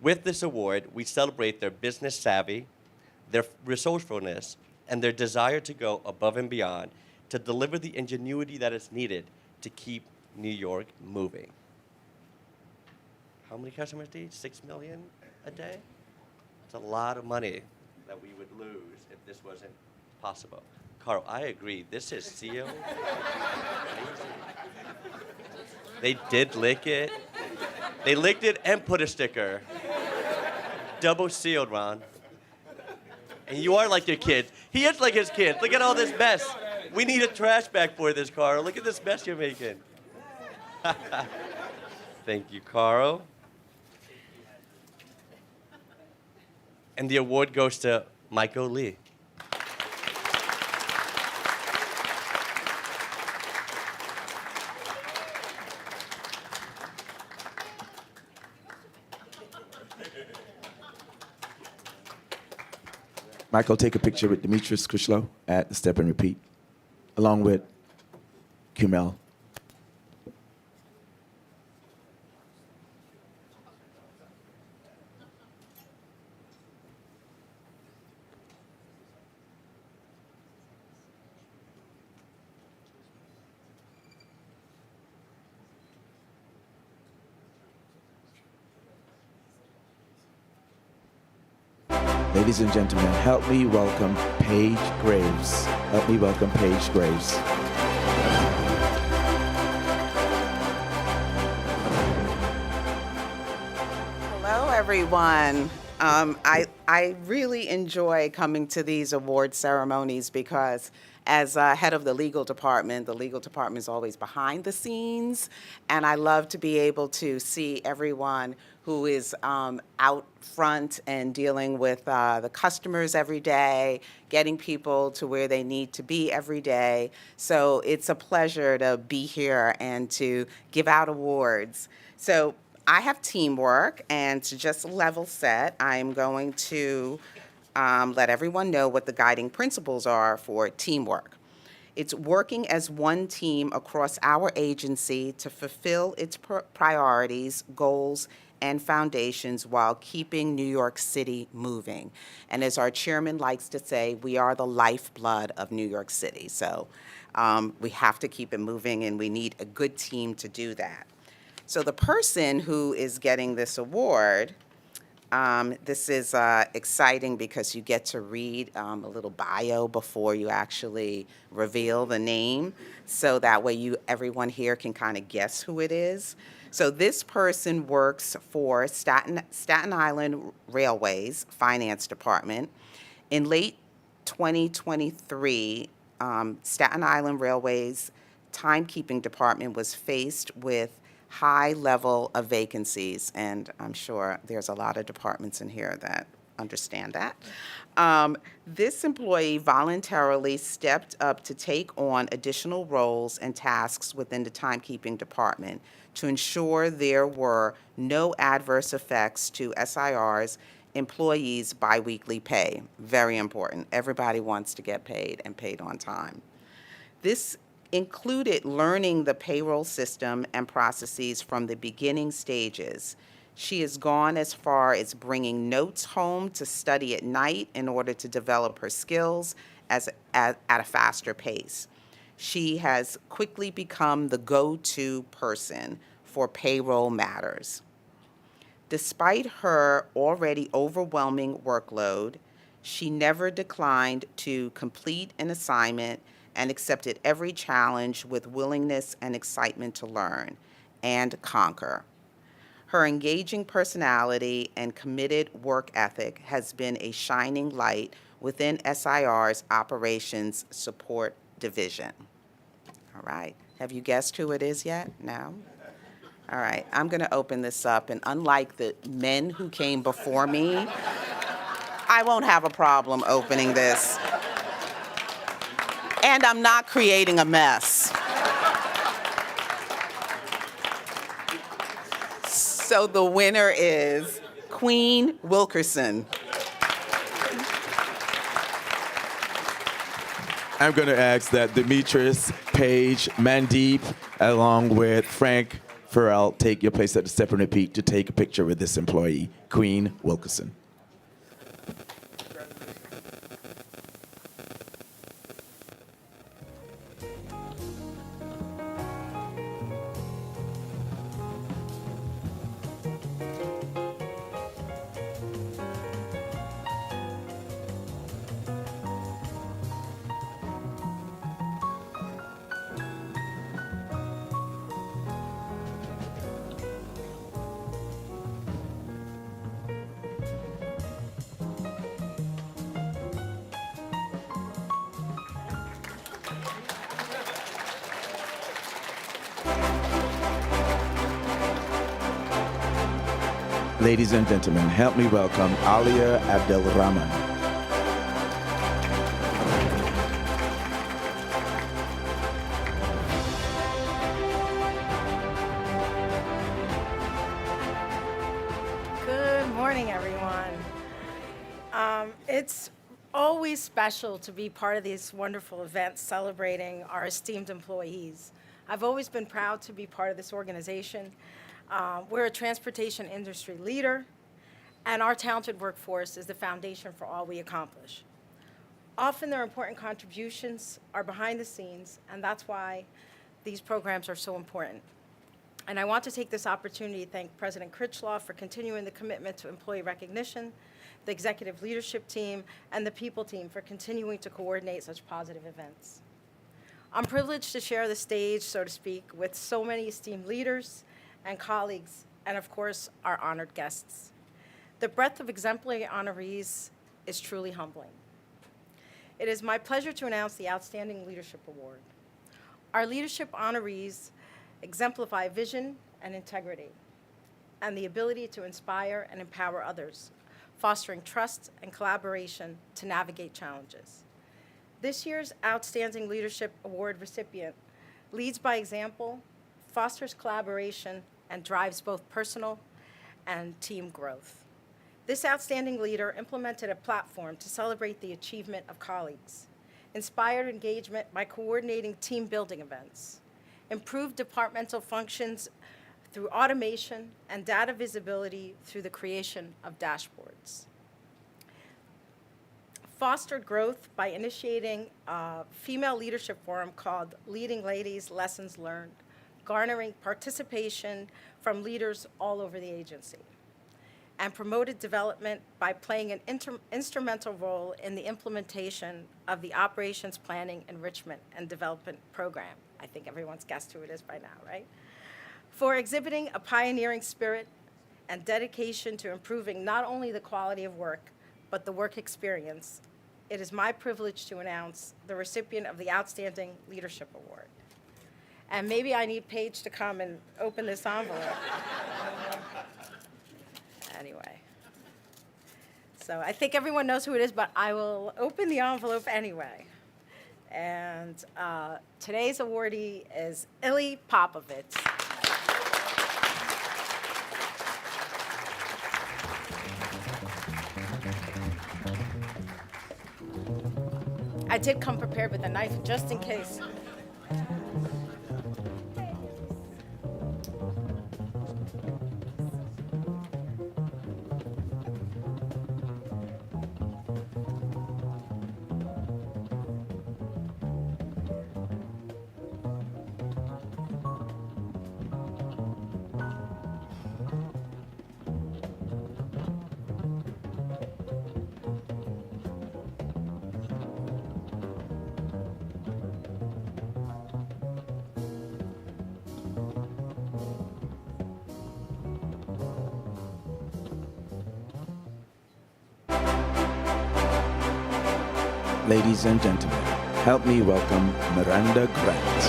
With this award, we celebrate their business savvy, their resourcefulness, and their desire to go above and beyond to deliver the ingenuity that is needed to keep New York moving. How many customers do you need? 6 million a day? It's a lot of money that we would lose if this wasn't possible. Carl, I agree. This is sealed. They did lick it. They licked it and put a sticker. Double sealed, Ron. And you are like your kids. He is like his kids. Look at all this mess. We need a trash bag for this, Carl. Look at this mess you're making. Thank you, Carl. And the award goes to Michael Lee. Michael, take a picture with Demetrius Critchlow at the Step and Repeat, along with Kumel. Ladies and gentlemen, help me welcome Paige Graves. Help me welcome Paige Graves. Hello, everyone. I really enjoy coming to these award ceremonies because as head of the legal department is always behind the scenes, and I love to be able to see everyone who is out front and dealing with the customers every day, getting people to where they need to be every day. So it's a pleasure to be here and to give out awards. So I have teamwork, and to just level set, I'm going to let everyone know what the guiding principles are for teamwork. It's working as one team across our agency to fulfill its priorities, goals, and foundations while keeping New York City moving. And as our chairman likes to say, we are the lifeblood of New York City. So we have to keep it moving, and we need a good team to do that. So the person who is getting this award, this is exciting because you get to read a little bio before you actually reveal the name, so that way everyone here can kind of guess who it is. So this person works for Staten Island Railways Finance Department. In late 2023, Staten Island Railways Timekeeping Department was faced with high level of vacancies, and I'm sure there's a lot of departments in here that understand that. This employee voluntarily stepped up to take on additional roles and tasks within the timekeeping department to ensure there were no adverse effects to SIR's employees' biweekly pay. Very important. Everybody wants to get paid and paid on time. This included learning the payroll system and processes from the beginning stages. She has gone as far as bringing notes home to study at night in order to develop her skills at a faster pace. She has quickly become the go-to person for payroll matters. Despite her already overwhelming workload, she never declined to complete an assignment and accepted every challenge with willingness and excitement to learn and conquer. Her engaging personality and committed work ethic has been a shining light within SIR's Operations Support Division. All right, have you guessed who it is yet? No? All right, I'm going to open this up, and unlike the men who came before me, I won't have a problem opening this. And I'm not creating a mess. So the winner is Queen Wilkerson. I'm going to ask that Demetrius, Paige, Mandeep, along with Frank Farrell, take your place at the step and repeat to take a picture with this employee, Queen Wilkerson. Ladies and gentlemen, help me welcome Alia Abdelrahman. Good morning, everyone. It's always special to be part of these wonderful events celebrating our esteemed employees. I've always been proud to be part of this organization. We're a transportation industry leader, and our talented workforce is the foundation for all we accomplish. Often their important contributions are behind the scenes, and that's why these programs are so important. And I want to take this opportunity to thank President Critchlow for continuing the commitment to employee recognition, the executive leadership team, and the people team for continuing to coordinate such positive events. I'm privileged to share the stage, so to speak, with so many esteemed leaders and colleagues, and of course, our honored guests. The breadth of exemplary honorees is truly humbling. It is my pleasure to announce the Outstanding Leadership Award. Our leadership honorees exemplify vision and integrity, and the ability to inspire and empower others, fostering trust and collaboration to navigate challenges. This year's Outstanding Leadership Award recipient leads by example, fosters collaboration, and drives both personal and team growth. This outstanding leader implemented a platform to celebrate the achievement of colleagues, inspired engagement by coordinating team building events, improved departmental functions through automation and data visibility through the creation of dashboards, fostered growth by initiating a female leadership forum called Leading Ladies Lessons Learned, garnering participation from leaders all over the agency, and promoted development by playing an instrumental role in the implementation of the Operations Planning, Enrichment, and Development Program. I think everyone's guessed who it is by now, right? For exhibiting a pioneering spirit and dedication to improving not only the quality of work, but the work experience, it is my privilege to announce the recipient of the Outstanding Leadership Award. And maybe I need Paige to come and open this envelope. Anyway. So I think everyone knows who it is, but I will open the envelope anyway. And today's awardee is Ili Popovits. I did come prepared with a knife just in case. Ladies and gentlemen, help me welcome Miranda Grant.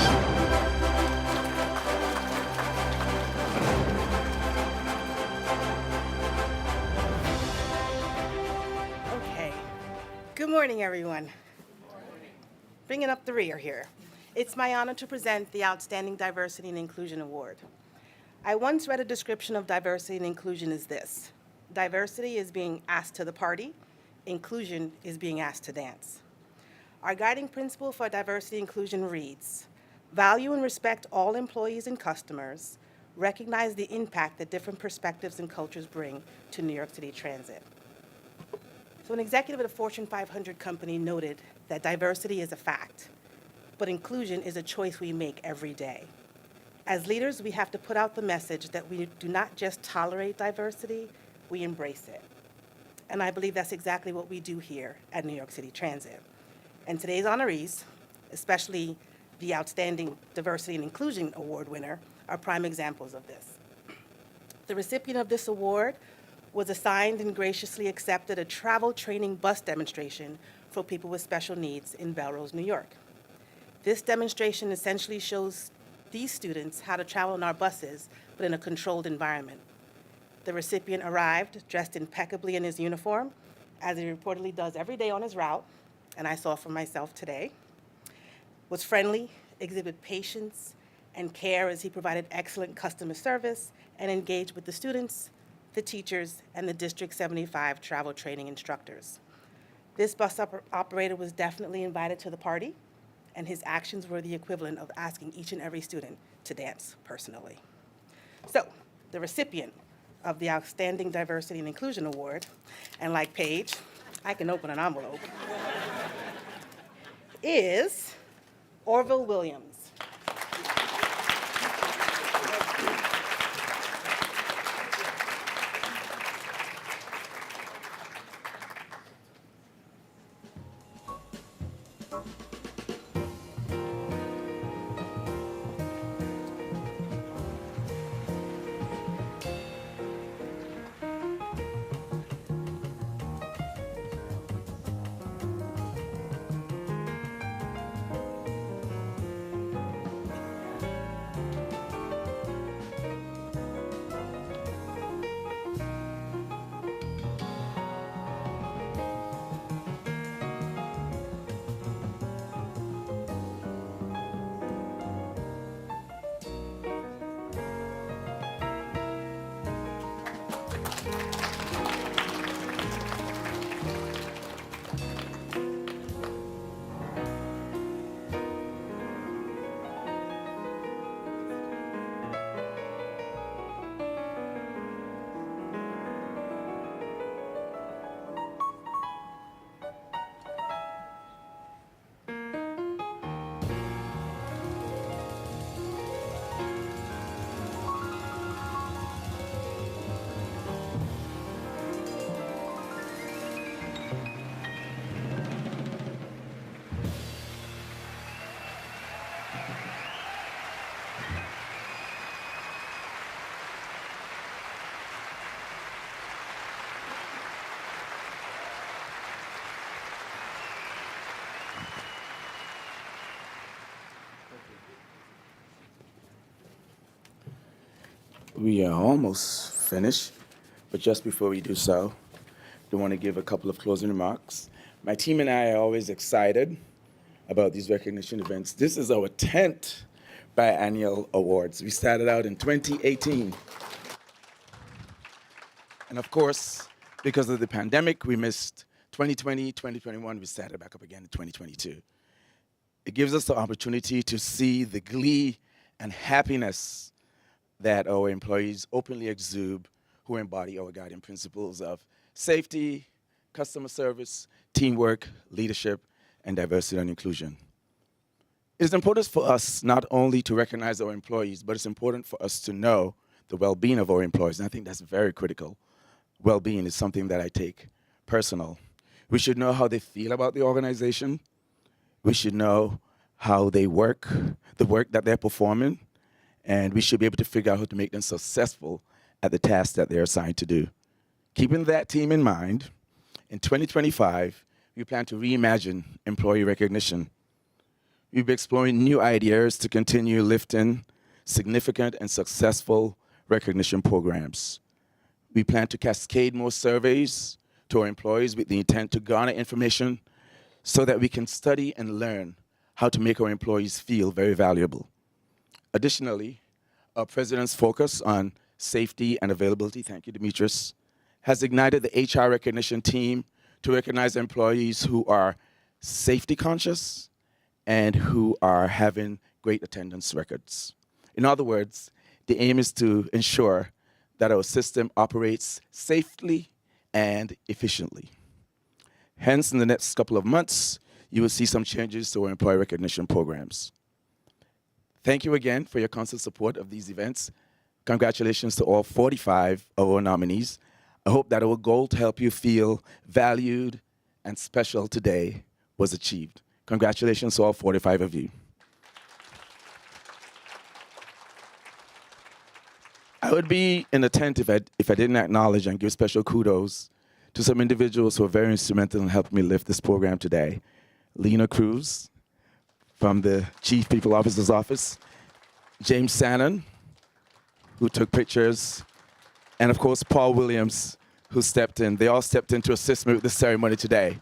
Okay. Good morning, everyone. Bringing up the rear here. It's my honor to present the Outstanding Diversity and Inclusion Award. I once read a description of diversity and inclusion as this: diversity is being asked to the party, inclusion is being asked to dance. Our guiding principle for diversity and inclusion reads, value and respect all employees and customers, recognize the impact that different perspectives and cultures bring to New York City Transit. So an executive at a Fortune 500 company noted that diversity is a fact, but inclusion is a choice we make every day. As leaders, we have to put out the message that we do not just tolerate diversity, we embrace it. And I believe that's exactly what we do here at New York City Transit. And today's honorees, especially the Outstanding Diversity and Inclusion Award winner, are prime examples of this. The recipient of this award was assigned and graciously accepted a travel training bus demonstration for people with special needs in Belrose, New York. This demonstration essentially shows these students how to travel on our buses, but in a controlled environment. The recipient arrived dressed impeccably in his uniform, as he reportedly does every day on his route, and I saw for myself today, was friendly, exhibited patience and care as he provided excellent customer service and engaged with the students, the teachers, and the District 75 travel training instructors. This bus operator was definitely invited to the party, and his actions were the equivalent of asking each and every student to dance personally. So, the recipient of the Outstanding Diversity and Inclusion Award, and like Paige, I can open an envelope, is Orville Williams. We are almost finished, but just before we do so, I want to give a couple of closing remarks. My team and I are always excited about these recognition events. This is our 10th biannual awards. We started out in 2018. And of course, because of the pandemic, we missed 2020, 2021. We started back up again in 2022. It gives us the opportunity to see the glee and happiness that our employees openly exude who embody our guiding principles of safety, customer service, teamwork, leadership, and diversity and inclusion. It's important for us not only to recognize our employees, but it's important for us to know the well-being of our employees, and I think that's very critical. Well-being is something that I take personal. We should know how they feel about the organization. We should know how they work, the work that they're performing, and we should be able to figure out how to make them successful at the tasks that they're assigned to do. Keeping that team in mind, in 2025, we plan to reimagine employee recognition. We'll be exploring new ideas to continue lifting significant and successful recognition programs. We plan to cascade more surveys to our employees with the intent to garner information so that we can study and learn how to make our employees feel very valuable. Additionally, our president's focus on safety and availability, thank you, Demetrius, has ignited the HR recognition team to recognize employees who are safety conscious and who are having great attendance records. In other words, the aim is to ensure that our system operates safely and efficiently. Hence, in the next couple of months, you will see some changes to our employee recognition programs. Thank you again for your constant support of these events. Congratulations to all 45 of our nominees. I hope that our goal to help you feel valued and special today was achieved. Congratulations to all 45 of you. I would be inattentive if I didn't acknowledge and give special kudos to some individuals who are very instrumental in helping me lift this program today. Lena Cruz from the Chief People Officer's Office, James Sannon, who took pictures, and of course, Paul Williams, who stepped in. They all stepped in to assist me with this ceremony today.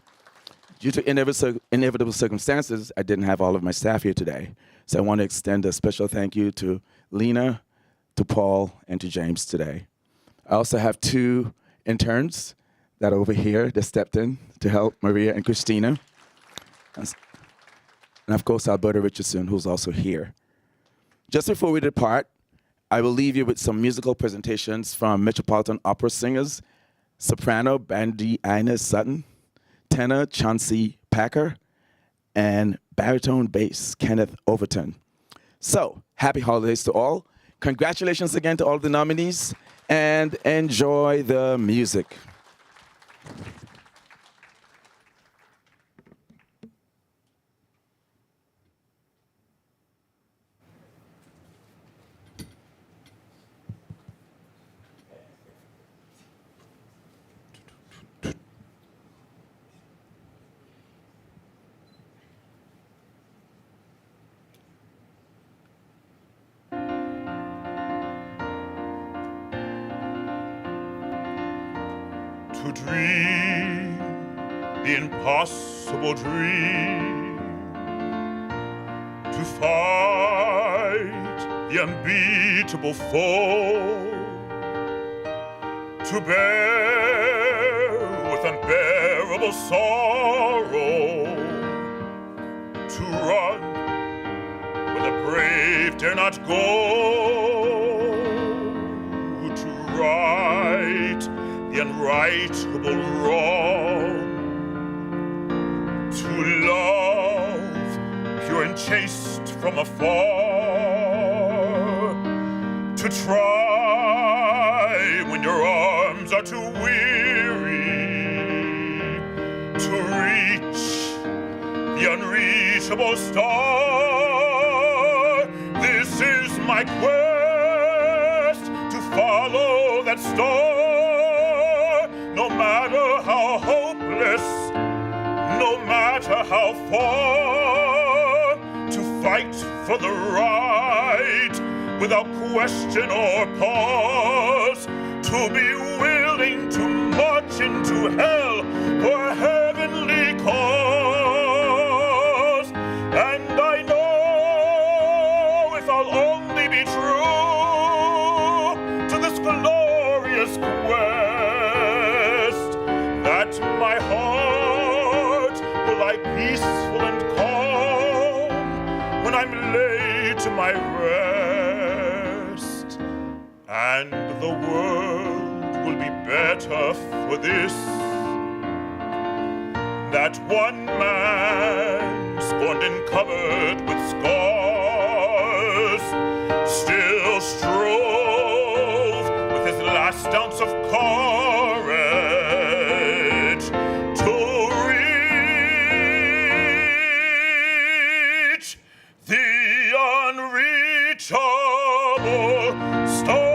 Due to inevitable circumstances, I didn't have all of my staff here today. So I want to extend a special thank you to Lena, to Paul, and to James today. I also have two interns that are over here that stepped in to help Maria and Christina. And of course, Alberta Richardson, who's also here. Just before we depart, I will leave you with some musical presentations from Metropolitan Opera singers, soprano Brandy Inez Sutton, tenor Chauncey Packer, and baritone bass Kenneth Overton. So, happy holidays to all. Congratulations again to all the nominees, and enjoy the music. To dream the impossible dream, to fight the unbeatable foe, to bear with unbearable sorrow, to run where the brave dare not go, to right the unrightable wrong, to love pure and chaste from afar, to try when your arms are too weary, to reach the unreachable star. This is my quest, to follow that star. No matter how hopeless, no matter how far, to fight for the right without question or pause, to be willing to march into hell for a heavenly cause. And I know if I'll only be true to this glorious quest, my heart will lie peaceful and calm, the world will be better for this. That one man, scorned and covered with scars, still strove with his last ounce of courage to reach the unreachable star.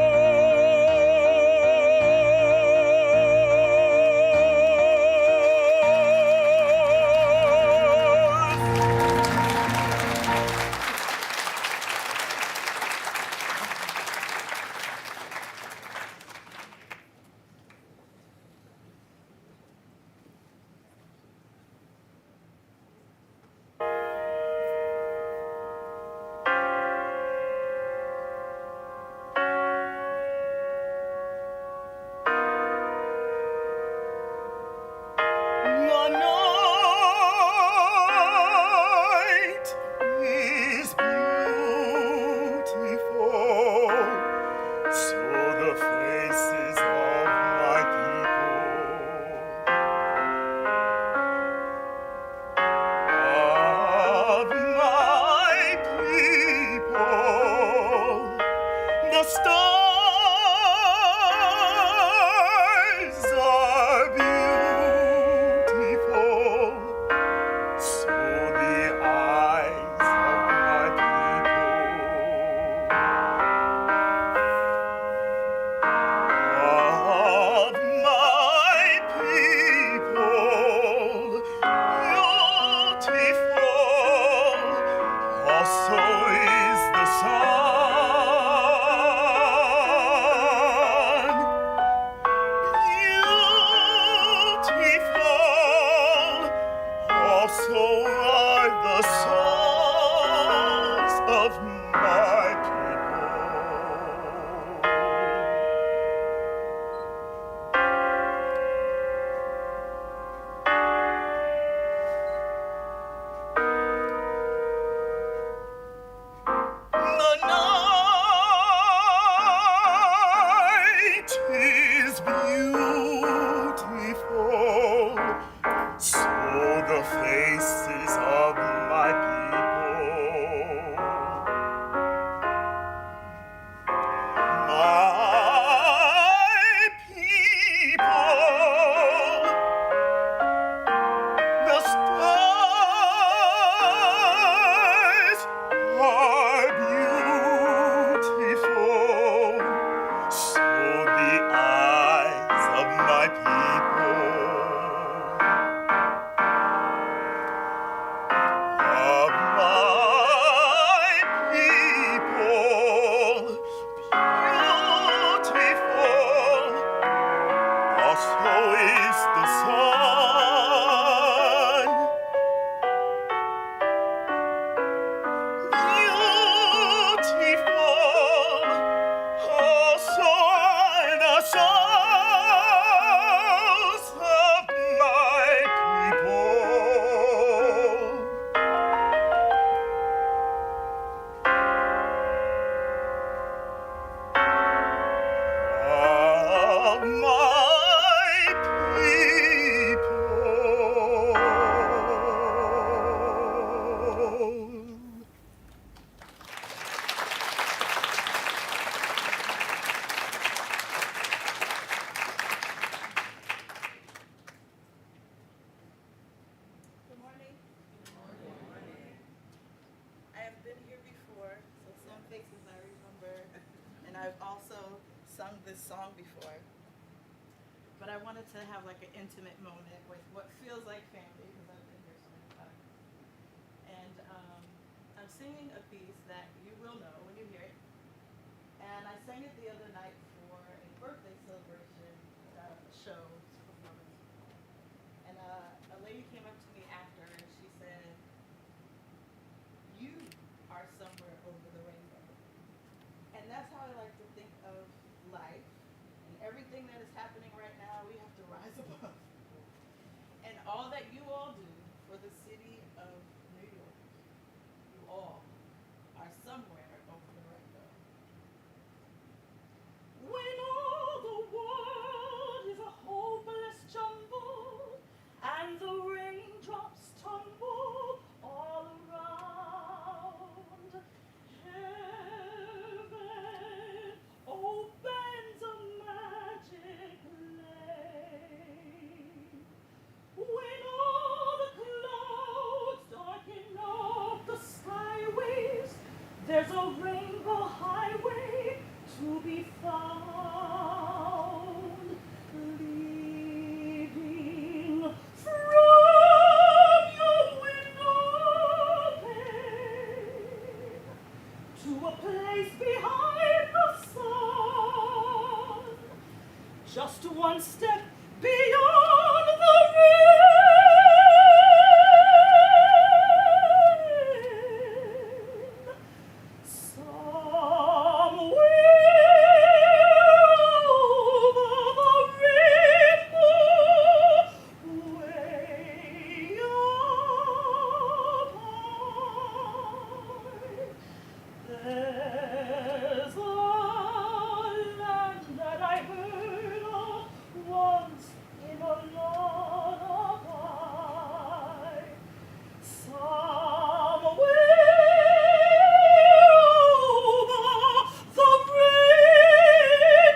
The night is beautiful, so the faces of my people, the stars are beautiful, so the eyes of my people, beautiful, also is the sun. Beautiful, also are the songs of my people. The night is beautiful, so the faces of my people, the stars are beautiful, so the eyes of my people, beautiful, also is the sun. Beautiful, also are the songs of my people. Of my people. Good morning. I have been here before, so some faces I remember, and I've also sung this song before. But I wanted to have like an intimate moment with what feels like family, because I've been here so many times. And I'm singing a piece that you will know when you hear it. And I sang it the other night for a birthday celebration show performance. And a lady came up to me after and she said, "You are somewhere over the rainbow." And that's how I like to think of life. And everything that is happening right now, we have to rise above. And all that you all do for the city of New York, you all are somewhere over the rainbow. When all just one step beyond the rim. Somewhere over the rainbow, way up high, there's a land that I heard of once in a lullaby. Somewhere over the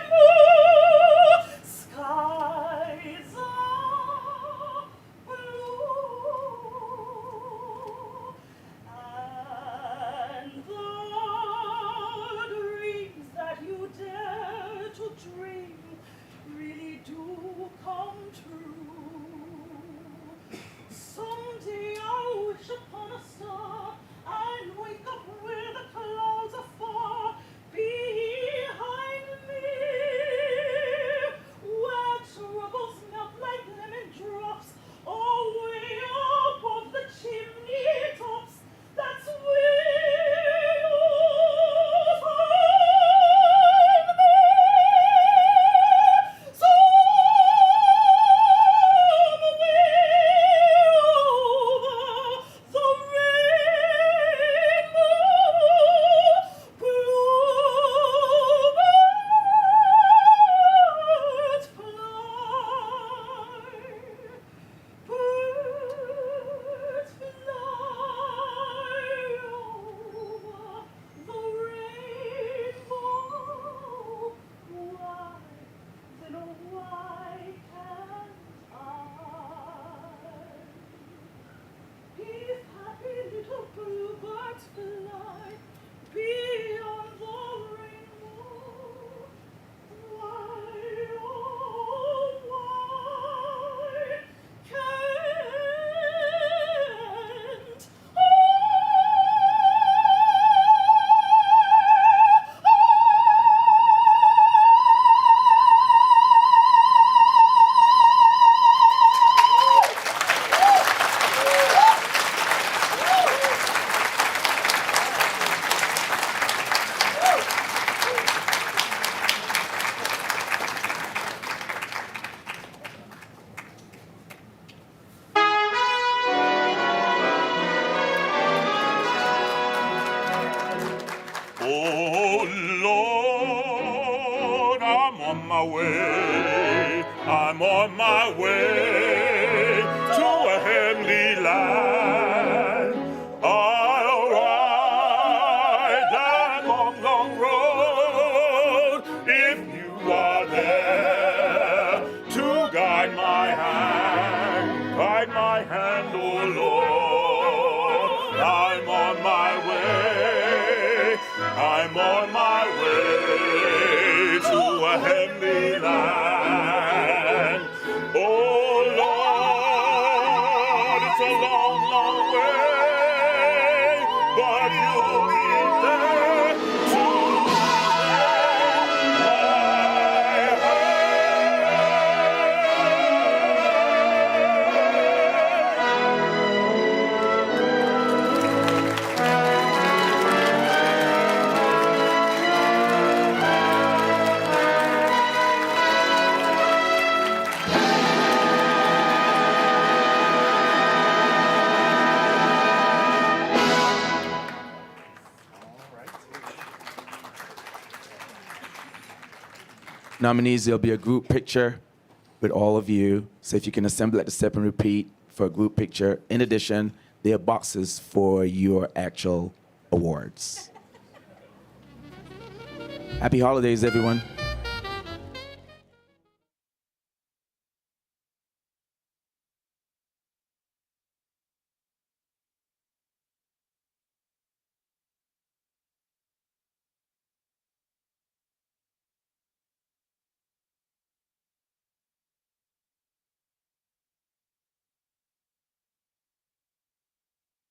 rainbow, skies are blue, and the dreams that you dare to dream really do come true. Someday I'll wish upon a star and wake up where the clouds are far behind me, where troubles melt like lemon drops away above the chimney tops. That's where you'll find me. If happy little bluebirds fly beyond the rainbow, why, oh, why can't Oh Lord, I'm on my way. I'm on my way to a heavenly land. I'll ride that long, long road if you are there to guide my hand, oh Lord. I'm on my way. I'm on my way to a heavenly land. Oh Lord, it's a long, long way, but you'll be there to lend my Nominees, there'll be a group picture with all of you. So if you can assemble at the step and repeat for a group picture. In addition, there are boxes for your actual awards. Happy holidays, everyone.